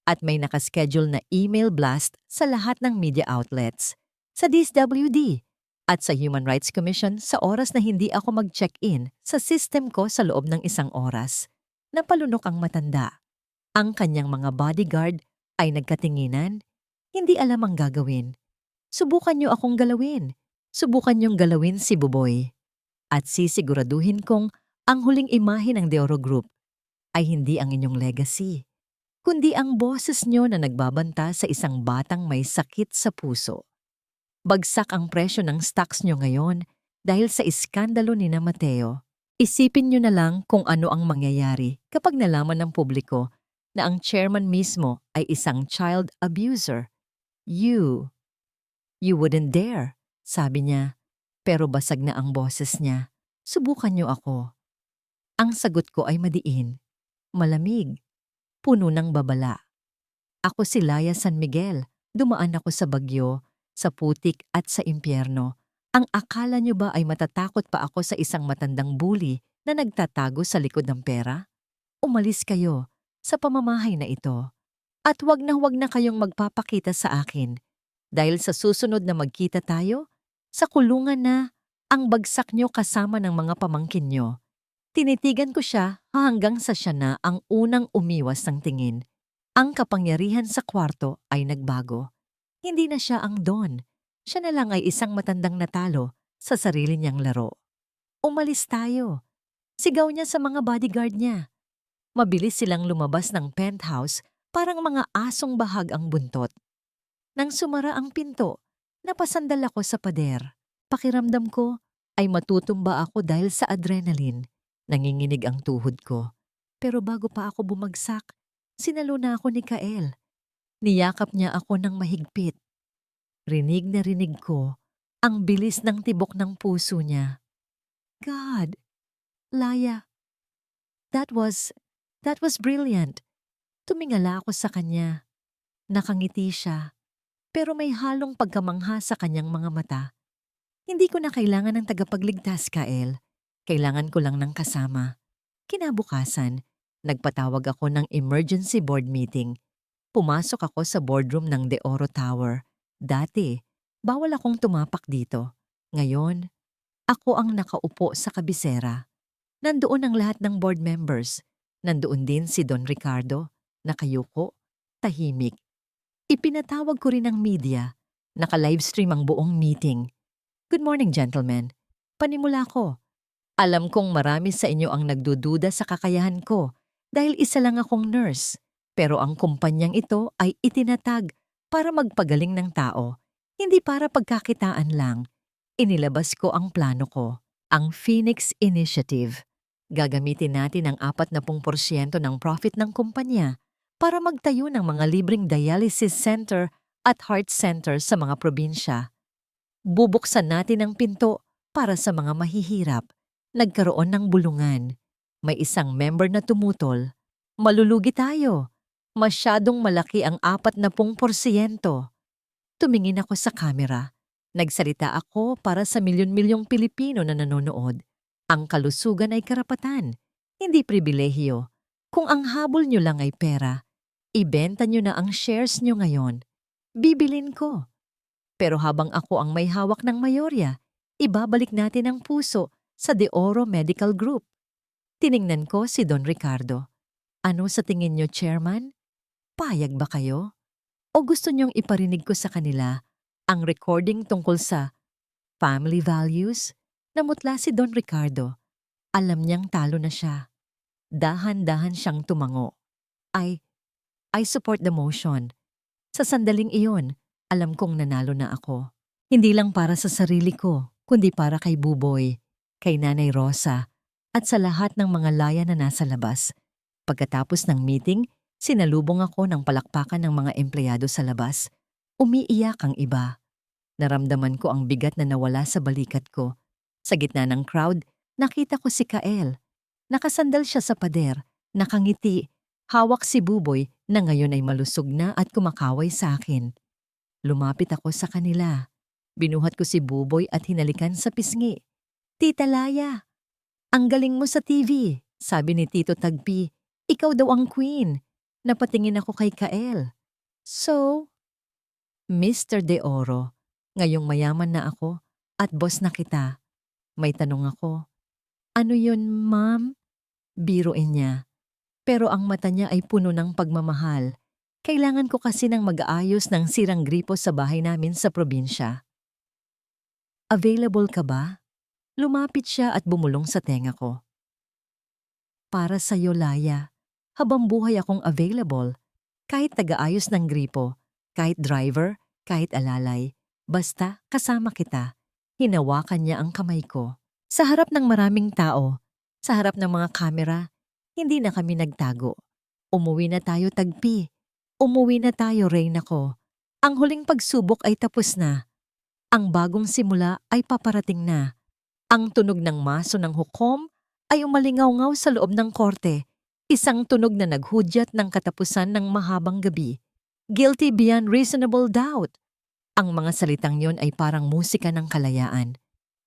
At may nakaschedule na email blast sa lahat ng media outlets. Sa DSWD at sa Human Rights Commission sa oras na hindi ako mag-check-in sa system ko sa loob ng isang oras. Napalunok ang matanda. Ang kanyang mga bodyguard ay nagkatinginan. Hindi alam ang gagawin. Subukan niyo akong galawin. Subukan niyong galawin si Buboy. At sisiguraduhin kong ang huling imahe ng Deoro Group ay hindi ang inyong legacy, kundi ang boses niyo na nagbabanta sa isang batang may sakit sa puso. Bagsak ang presyo ng stocks niyo ngayon dahil sa iskandalo ni na Mateo. Isipin niyo na lang kung ano ang mangyayari kapag nalaman ng publiko na ang chairman mismo ay isang child abuser. You wouldn't dare, sabi niya. Pero basag na ang boses niya. Subukan niyo ako. Ang sagot ko ay madiin, malamig, puno ng babala. Ako si Laya San Miguel. Dumaan ako sa bagyo, sa putik at sa impyerno. Ang akala niyo ba ay matatakot pa ako sa isang matandang bully na nagtatago sa likod ng pera? Umalis kayo sa pamamahay na ito. At wag na kayong magpapakita sa akin. Dahil sa susunod na magkita tayo, sa kulungan na ang bagsak niyo kasama ng mga pamangkin niyo. Tinitigan ko siya hanggang sa siya na ang unang umiwas ng tingin. Ang kapangyarihan sa kwarto ay nagbago. Hindi na siya ang Don. Siya na lang ay isang matandang natalo sa sarili niyang laro. Umalis tayo. Sigaw niya sa mga bodyguard niya. Mabilis silang lumabas ng penthouse, parang mga asong bahag ang buntot. Nang sumara ang pinto, napasandal ako sa pader. Pakiramdam ko ay matutumba ako dahil sa adrenaline. Nanginginig ang tuhod ko. Pero bago pa ako bumagsak, sinaluna ako ni Kael. Niyakap niya ako ng mahigpit. Rinig na rinig ko ang bilis ng tibok ng puso niya. God, Laya, that was, that was brilliant. Tumingala ako sa kanya. Nakangiti siya, pero may halong pagkamangha sa kanyang mga mata. Hindi ko na kailangan ng tagapagligtas, Kael. Kailangan ko lang ng kasama. Kinabukasan, nagpatawag ako ng emergency board meeting. Pumasok ako sa boardroom ng De Oro Tower. Dati, bawal akong tumapak dito. Ngayon, ako ang nakaupo sa kabisera. Nandoon ang lahat ng board members. Nandoon din si Don Ricardo, nakayuko, tahimik. Ipinatawag ko rin ang media. Naka-livestream ang buong meeting. Good morning, gentlemen. Panimula ko. Alam kong marami sa inyo ang nagdududa sa kakayahan ko dahil isa lang akong nurse. Pero ang kumpanyang ito ay itinatag para magpagaling ng tao, hindi para pagkakitaan lang. Inilabas ko ang plano ko, ang Phoenix Initiative. Gagamitin natin ang 40% ng profit ng kumpanya para magtayo ng mga libreng dialysis center at heart center sa mga probinsya. Bubuksan natin ang pinto para sa mga mahihirap. Nagkaroon ng bulungan. May isang member na tumutol. Malulugi tayo. Masyadong malaki ang 40%. Tumingin ako sa kamera. Nagsalita ako para sa milyon-milyong Pilipino na nanonood. Ang kalusugan ay karapatan, hindi pribilehiyo. Kung ang habol nyo lang ay pera, ibenta nyo na ang shares nyo ngayon. Bibilin ko. Pero habang ako ang may hawak ng mayorya, ibabalik natin ang puso sa De Oro Medical Group. Tiningnan ko si Don Ricardo. Ano sa tingin nyo, Chairman? Payag ba kayo? O gusto nyong iparinig ko sa kanila ang recording tungkol sa family values? Namutla si Don Ricardo. Alam niyang talo na siya. Dahan-dahan siyang tumango. I support the motion. Sa sandaling iyon, alam kong nanalo na ako. Hindi lang para sa sarili ko, kundi para kay Buboy, kay Nanay Rosa, at sa lahat ng mga laya na nasa labas. Pagkatapos ng meeting, sinalubong ako ng palakpakan ng mga empleyado sa labas. Umiiyak ang iba. Naramdaman ko ang bigat na nawala sa balikat ko. Sa gitna ng crowd, nakita ko si Kael. Nakasandal siya sa pader, nakangiti, hawak si Buboy na ngayon ay malusog na at kumakaway sa akin. Lumapit ako sa kanila. Binuhat ko si Buboy at hinalikan sa pisngi. Tita Laya, ang galing mo sa TV, sabi ni Tito Tagpi. Ikaw daw ang queen. Napatingin ako kay Kael. So, Mr. De Oro, ngayong mayaman na ako at boss na kita. May tanong ako. Ano yun, ma'am? Biruin niya. Pero ang mata niya ay puno ng pagmamahal. Kailangan ko kasi ng mag-aayos ng sirang gripo sa bahay namin sa probinsya. Available ka ba? Lumapit siya at bumulong sa tenga ko. Para sa'yo, Laya. Habang buhay akong available. Kahit taga-ayos ng gripo, kahit driver, kahit alalay. Basta kasama kita. Hinawakan niya ang kamay ko. Sa harap ng maraming tao, sa harap ng mga kamera, hindi na kami nagtago. Umuwi na tayo, Tagpi. Umuwi na tayo, Reyna ko. Ang huling pagsubok ay tapos na. Ang bagong simula ay paparating na. Ang tunog ng maso ng hukom ay umalingaw-ngaw sa loob ng korte. Isang tunog na naghudyat ng katapusan ng mahabang gabi. Guilty beyond reasonable doubt. Ang mga salitang yon ay parang musika ng kalayaan.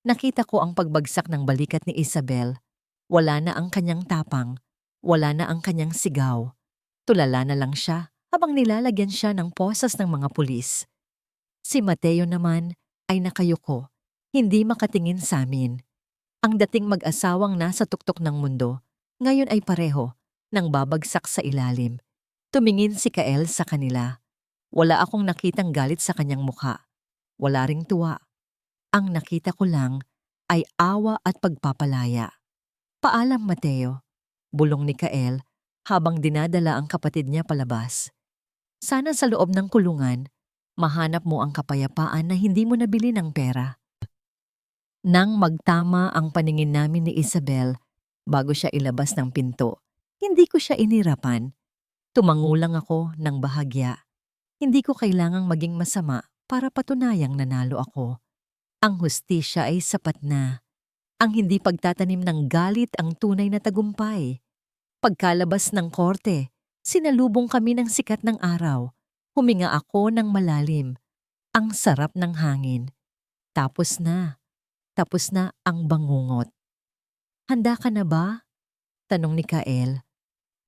Nakita ko ang pagbagsak ng balikat ni Isabel. Wala na ang kanyang tapang. Wala na ang kanyang sigaw. Tulala na lang siya habang nilalagyan siya ng posas ng mga pulis. Si Mateo naman ay nakayuko, hindi makatingin sa amin. Ang dating mag-asawang nasa tuktok ng mundo, ngayon ay pareho, nang babagsak sa ilalim. Tumingin si Kael sa kanila. Wala akong nakitang galit sa kanyang mukha. Wala ring tuwa. Ang nakita ko lang ay awa at pagpapalaya. Paalam, Mateo. Bulong ni Kael habang dinadala ang kapatid niya palabas. Sana sa loob ng kulungan, mahanap mo ang kapayapaan na hindi mo nabili ng pera. Nang magtama ang paningin namin ni Isabel bago siya ilabas ng pinto, hindi ko siya inirapan. Tumangulang ako ng bahagya. Hindi ko kailangang maging masama para patunayang nanalo ako. Ang hustisya ay sapat na. Ang hindi pagtatanim ng galit ang tunay na tagumpay. Pagkalabas ng korte, sinalubong kami ng sikat ng araw. Huminga ako ng malalim. Ang sarap ng hangin. Tapos na. Tapos na ang bangungot. Handa ka na ba? Tanong ni Kael.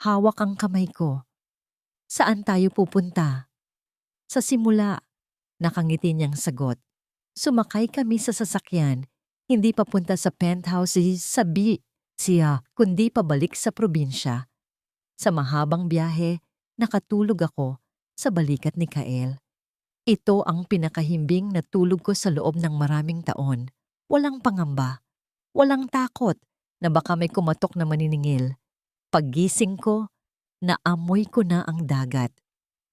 Hawak ang kamay ko. Saan tayo pupunta? Sa simula. Nakangiti niyang sagot. Sumakay kami sa sasakyan. Hindi papunta sa penthouse siya, kundi pabalik sa probinsya. Sa mahabang biyahe, nakatulog ako sa balikat ni Kael. Ito ang pinakahimbing na tulog ko sa loob ng maraming taon. Walang pangamba, walang takot na baka may kumatok na maniningil. Paggising ko, naamoy ko na ang dagat.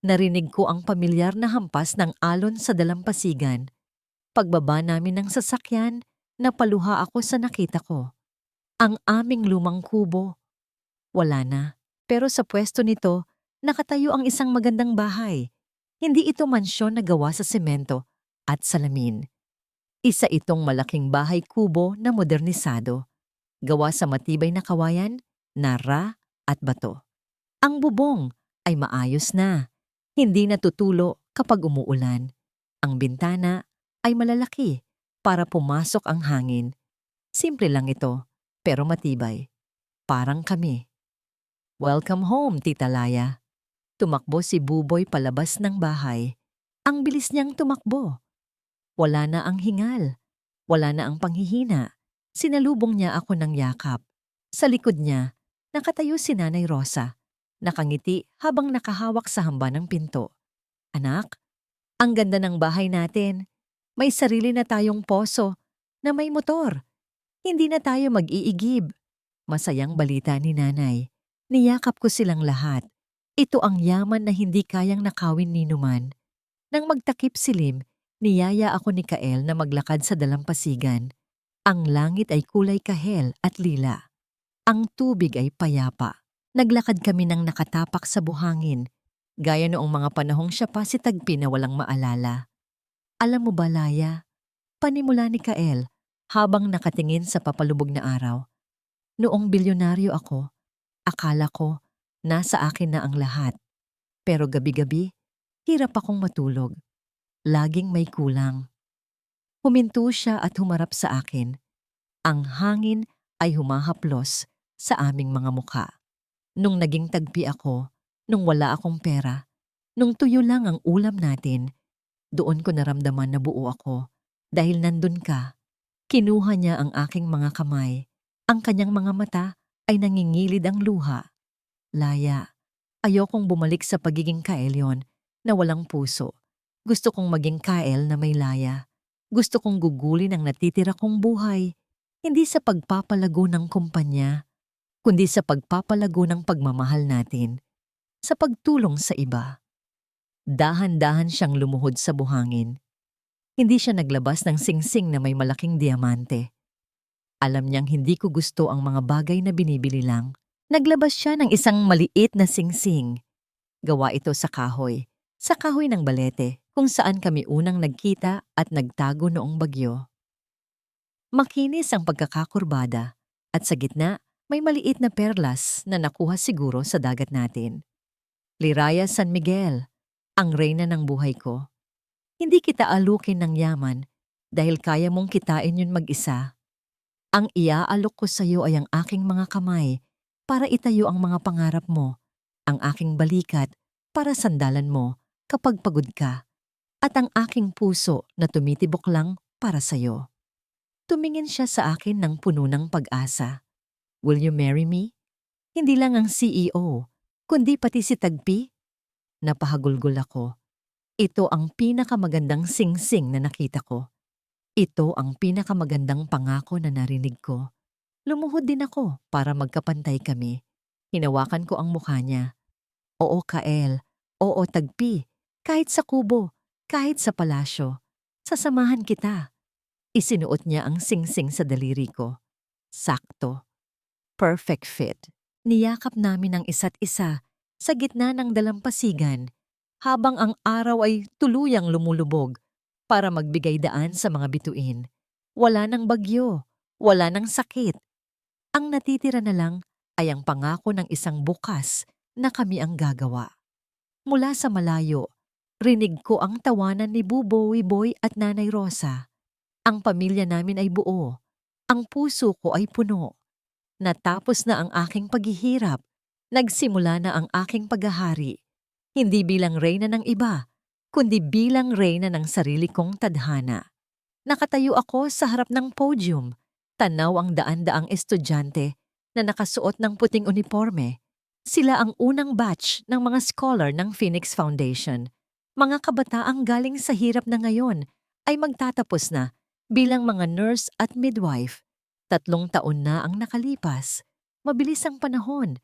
Narinig ko ang pamilyar na hampas ng alon sa dalampasigan. Pagbaba namin ng sasakyan, napaluha ako sa nakita ko. Ang aming lumang kubo. Wala na, pero sa pwesto nito, nakatayo ang isang magandang bahay. Hindi ito mansyon na gawa sa semento at salamin. Isa itong malaking bahay kubo na modernisado. Gawa sa matibay na kawayan, nara at bato. Ang bubong ay maayos na. Hindi natutulo kapag umuulan. Ang bintana ay malalaki para pumasok ang hangin. Simple lang ito, pero matibay. Parang kami. Welcome home, Tita Laya. Tumakbo si Buboy palabas ng bahay. Ang bilis niyang tumakbo. Wala na ang hingal. Wala na ang panghihina. Sinalubong niya ako ng yakap. Sa likod niya, nakatayo si Nanay Rosa. Nakangiti habang nakahawak sa hamba ng pinto. Anak, ang ganda ng bahay natin. May sarili na tayong poso na may motor. Hindi na tayo mag-iigib. Masayang balita ni Nanay. Niyakap ko silang lahat. Ito ang yaman na hindi kayang nakawin ni Numan. Nang magtakip silim, niyaya ako ni Kael na maglakad sa dalampasigan. Ang langit ay kulay kahel at lila. Ang tubig ay payapa. Naglakad kami ng nakatapak sa buhangin, gaya noong mga panahong siya pa si Tagpi na walang maalala. Alam mo ba, Laya? Panimula ni Kael habang nakatingin sa papalubog na araw. Noong bilyonaryo ako, akala ko nasa akin na ang lahat. Pero gabi-gabi, hirap akong matulog. Laging may kulang. Huminto siya at humarap sa akin. Ang hangin ay humahaplos sa aming mga mukha. Nung naging tagpi ako, nung wala akong pera, nung tuyo lang ang ulam natin, doon ko naramdaman na buo ako. Dahil nandun ka, kinuha niya ang aking mga kamay. Ang kanyang mga mata ay nangingilid ang luha. Laya, ayokong bumalik sa pagiging Kaelyon na walang puso. Gusto kong maging Kael na may laya. Gusto kong gugulin ang natitira kong buhay. Hindi sa pagpapalago ng kumpanya, kundi sa pagpapalago ng pagmamahal natin. Sa pagtulong sa iba. Dahan-dahan siyang lumuhod sa buhangin. Hindi siya naglabas ng singsing na may malaking diamante. Alam niyang hindi ko gusto ang mga bagay na binibili lang. Naglabas siya ng isang maliit na singsing. Gawa ito sa kahoy ng balete, kung saan kami unang nagkita at nagtago noong bagyo. Makinis ang pagkakakurbada at sa gitna may maliit na perlas na nakuha siguro sa dagat natin. Liraya San Miguel, ang reyna ng buhay ko. Hindi kita alukin ng yaman dahil kaya mong kitain yun mag-isa. Ang iaalok ko sa iyo ay ang aking mga kamay para itayo ang mga pangarap mo, ang aking balikat para sandalan mo kapag pagod ka, at ang aking puso na tumitibok lang para sa iyo. Tumingin siya sa akin ng puno ng pag-asa. Will you marry me? Hindi lang ang CEO, kundi pati si Tagpi. Napahagulgol ako. Ito ang pinakamagandang singsing na nakita ko. Ito ang pinakamagandang pangako na narinig ko. Lumuhod din ako para magkapantay kami. Hinawakan ko ang mukha niya. Oo, Kael. Oo, tagpi. Kahit sa kubo, kahit sa palasyo. Sasamahan kita. Isinuot niya ang singsing sa daliri ko. Sakto. Perfect fit. Niyakap namin ang isa't isa sa gitna ng dalampasigan habang ang araw ay tuluyang lumulubog para magbigay daan sa mga bituin. Wala ng bagyo, wala ng sakit. Ang natitira na lang ay ang pangako ng isang bukas na kami ang gagawa. Mula sa malayo, rinig ko ang tawanan ni Buboy Boy at Nanay Rosa. Ang pamilya namin ay buo. Ang puso ko ay puno. Natapos na ang aking paghihirap. Nagsimula na ang aking paghahari. Hindi bilang reyna ng iba, kundi bilang reyna ng sarili kong tadhana. Nakatayo ako sa harap ng podium. Tanaw ang daan-daang estudyante na nakasuot ng puting uniforme. Sila ang unang batch ng mga scholar ng Phoenix Foundation. Mga kabataang galing sa hirap na ngayon ay magtatapos na bilang mga nurse at midwife. 3 taon na ang nakalipas. Mabilis ang panahon,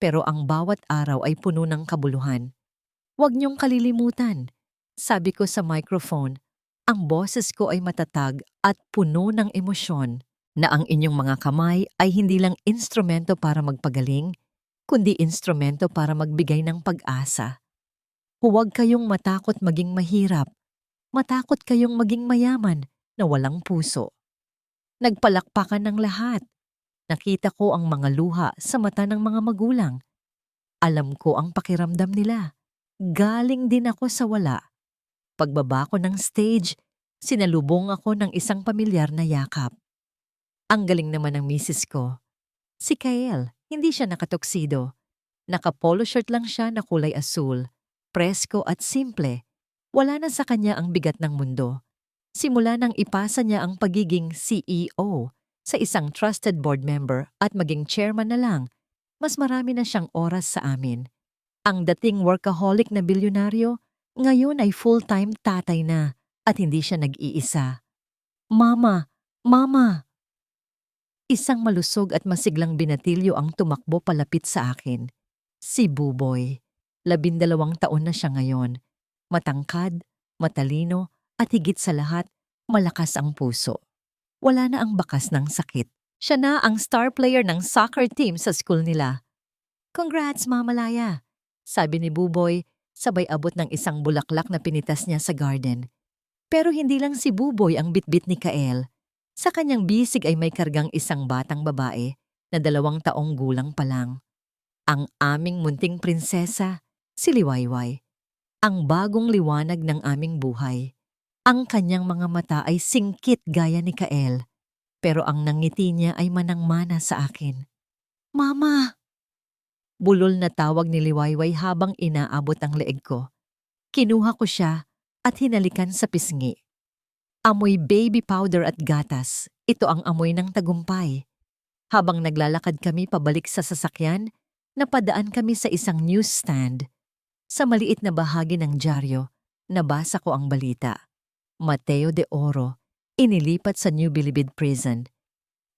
pero ang bawat araw ay puno ng kabuluhan. Huwag niyong kalilimutan, sabi ko sa microphone, ang boses ko ay matatag at puno ng emosyon na ang inyong mga kamay ay hindi lang instrumento para magpagaling, kundi instrumento para magbigay ng pag-asa. Huwag kayong matakot maging mahirap, matakot kayong maging mayaman na walang puso. Nagpalakpakan ng lahat. Nakita ko ang mga luha sa mata ng mga magulang. Alam ko ang pakiramdam nila. Galing din ako sa wala. Pagbaba ko ng stage, sinalubong ako ng isang pamilyar na yakap. Ang galing naman ng misis ko. Si Kael, hindi siya nakatuksido. Naka-polo shirt lang siya na kulay asul. Presko at simple. Wala na sa kanya ang bigat ng mundo. Simula nang ipasa niya ang pagiging CEO sa isang trusted board member at maging chairman na lang, mas marami na siyang oras sa amin. Ang dating workaholic na bilyonaryo, ngayon ay full-time tatay na at hindi siya nag-iisa. Mama! Mama! Isang malusog at masiglang binatilyo ang tumakbo palapit sa akin. Si Buboy. 12 taon na siya ngayon. Matangkad, matalino, at higit sa lahat, malakas ang puso. Wala na ang bakas ng sakit. Siya na ang star player ng soccer team sa school nila. Congrats, Mama Laya, sabi ni Buboy, sabay abot ng isang bulaklak na pinitas niya sa garden. Pero hindi lang si Buboy ang bitbit ni Kael. Sa kanyang bisig ay may kargang isang batang babae na 2 taong gulang pa lang. Ang aming munting prinsesa, si Liwayway. Ang bagong liwanag ng aming buhay. Ang kanyang mga mata ay singkit gaya ni Kael, pero ang nangiti niya ay manang-mana sa akin. Mama! Bulol na tawag ni Liwayway habang inaabot ang leeg ko. Kinuha ko siya at hinalikan sa pisngi. Amoy baby powder at gatas, ito ang amoy ng tagumpay. Habang naglalakad kami pabalik sa sasakyan, napadaan kami sa isang newsstand. Sa maliit na bahagi ng dyaryo, nabasa ko ang balita. Mateo de Oro, inilipat sa New Bilibid Prison.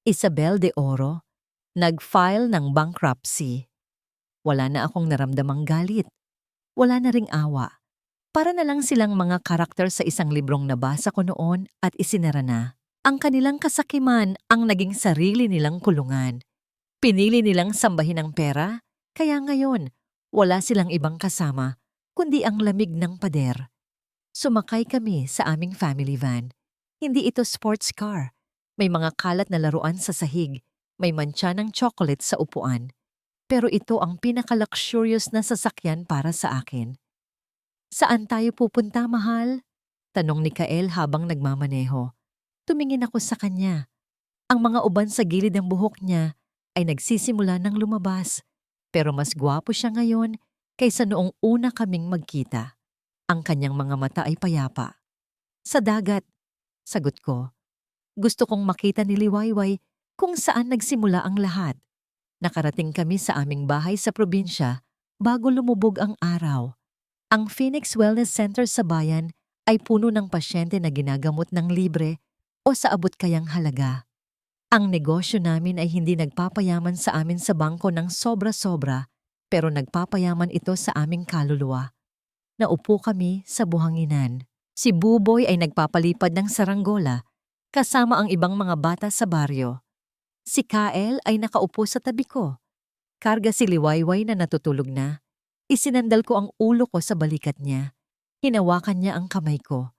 Isabel de Oro, nag-file ng bankruptcy. Wala na akong naramdamang galit. Wala na ring awa. Para na lang silang mga karakter sa isang librong nabasa ko noon at isinara na. Ang kanilang kasakiman ang naging sarili nilang kulungan. Pinili nilang sambahin ang pera, kaya ngayon, wala silang ibang kasama, kundi ang lamig ng pader. Sumakay kami sa aming family van. Hindi ito sports car. May mga kalat na laruan sa sahig. May mantsa ng chocolate sa upuan. Pero ito ang pinaka-luxurious na sasakyan para sa akin. Saan tayo pupunta, mahal? Tanong ni Kael habang nagmamaneho. Tumingin ako sa kanya. Ang mga uban sa gilid ng buhok niya ay nagsisimula ng lumabas. Pero mas gwapo siya ngayon kaysa noong una kaming magkita. Ang kanyang mga mata ay payapa. Sa dagat, sagot ko. Gusto kong makita ni Liwayway kung saan nagsimula ang lahat. Nakarating kami sa aming bahay sa probinsya bago lumubog ang araw. Ang Phoenix Wellness Center sa bayan ay puno ng pasyente na ginagamot ng libre o sa abot kayang halaga. Ang negosyo namin ay hindi nagpapayaman sa amin sa bangko ng sobra-sobra, pero nagpapayaman ito sa aming kaluluwa. Naupo kami sa buhanginan. Si Buboy ay nagpapalipad ng saranggola kasama ang ibang mga bata sa baryo. Si Kael ay nakaupo sa tabi ko. Karga si Liwayway na natutulog na. Isinandal ko ang ulo ko sa balikat niya. Hinawakan niya ang kamay ko.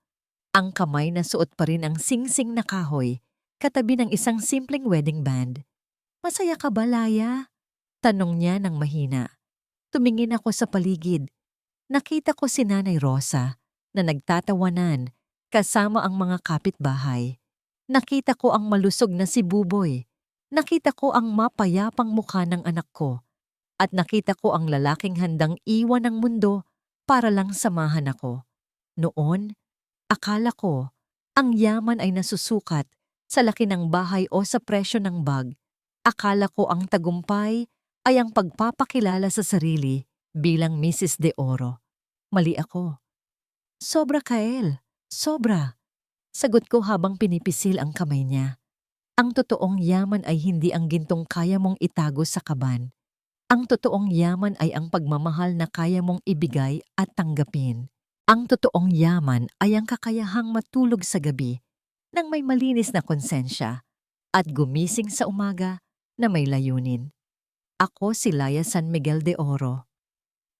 Ang kamay na suot pa rin ang singsing na kahoy, katabi ng isang simpleng wedding band. "Masaya ka ba, Laya?" Tanong niya ng mahina. Tumingin ako sa paligid. Nakita ko si Nanay Rosa na nagtatawanan kasama ang mga kapitbahay. Nakita ko ang malusog na si Buboy. Nakita ko ang mapayapang mukha ng anak ko. At nakita ko ang lalaking handang iwan ng mundo para lang samahan ako. Noon, akala ko ang yaman ay nasusukat sa laki ng bahay o sa presyo ng bag. Akala ko ang tagumpay ay ang pagpapakilala sa sarili bilang Mrs. De Oro. Mali ako. "Sobra, Kael. Sobra." Sagot ko habang pinipisil ang kamay niya. Ang totoong yaman ay hindi ang gintong kaya mong itago sa kaban. Ang totoong yaman ay ang pagmamahal na kaya mong ibigay at tanggapin. Ang totoong yaman ay ang kakayahang matulog sa gabi nang may malinis na konsensya at gumising sa umaga na may layunin. Ako si Laya San Miguel de Oro.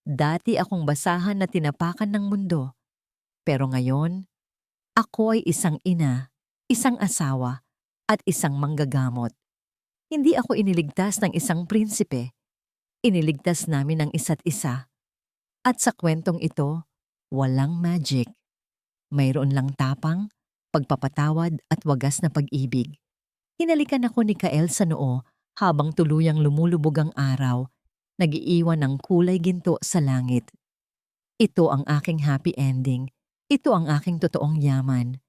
Dati akong basahan na tinapakan ng mundo. Pero ngayon, ako ay isang ina, isang asawa, at isang manggagamot. Hindi ako iniligtas ng isang prinsipe. Iniligtas namin ang isa't isa. At sa kwentong ito, walang magic. Mayroon lang tapang, pagpapatawad at wagas na pag-ibig. Hinalikan ako ni Kael sa noo habang tuluyang lumulubog ang araw, nag-iiwan ng kulay ginto sa langit. Ito ang aking happy ending. Ito ang aking totoong yaman.